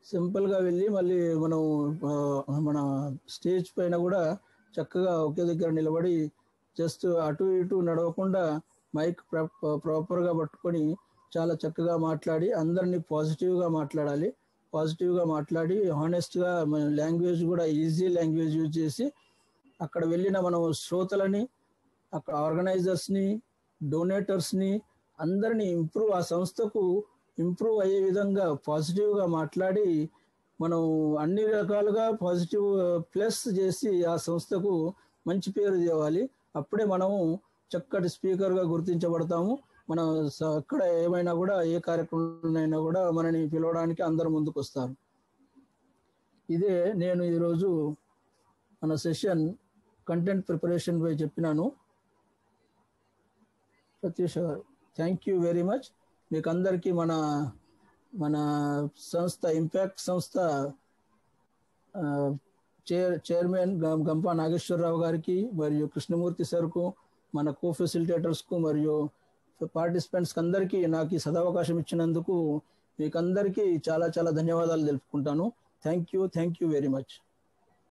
A: సింపుల్గా వెళ్ళి మళ్ళీ మనం మన స్టేజ్ పైన కూడా చక్కగా ఒకే దగ్గర నిలబడి జస్ట్ అటు ఇటు నడవకుండా మైక్ ప్రాపర్గా పట్టుకొని చాలా చక్కగా మాట్లాడి అందరినీ పాజిటివ్గా మాట్లాడాలి. పాజిటివ్గా మాట్లాడి హానెస్ట్గా మన లాంగ్వేజ్ కూడా ఈజీ లాంగ్వేజ్ యూజ్ చేసి అక్కడ వెళ్ళిన మనం శ్రోతలని, అక్కడ ఆర్గనైజర్స్ని, డొనేటర్స్ని అందరినీ ఆ సంస్థకు ఇంప్రూవ్ అయ్యే విధంగా పాజిటివ్గా మాట్లాడి మనం అన్ని రకాలుగా పాజిటివ్ ప్లస్ చేసి ఆ సంస్థకు మంచి పేరు తేవాలి. అప్పుడే మనము చక్కటి స్పీకర్గా గుర్తించబడతాము. మనం ఎక్కడ ఏమైనా కూడా ఏ కార్యక్రమంలో కూడా మనని పిలవడానికి అందరు ముందుకు వస్తారు. ఇదే నేను ఈరోజు మన సెషన్ కంటెంట్ ప్రిపరేషన్ పై చెప్పినాను. ప్రత్యూష గారు థ్యాంక్ యూ వెరీ మచ్. మీకు అందరికీ మన సంస్థ ఇంపాక్ట్ సంస్థ చైర్మన్ గంపా నాగేశ్వరరావు గారికి మరియు కృష్ణమూర్తి సార్కు, మన కో ఫెసిలిటేటర్స్కు మరియు పార్టిసిపెంట్స్కి అందరికీ నాకు ఈ సదవకాశం ఇచ్చినందుకు మీకు అందరికీ చాలా చాలా ధన్యవాదాలు తెలుపుకుంటాను. Thank you very much.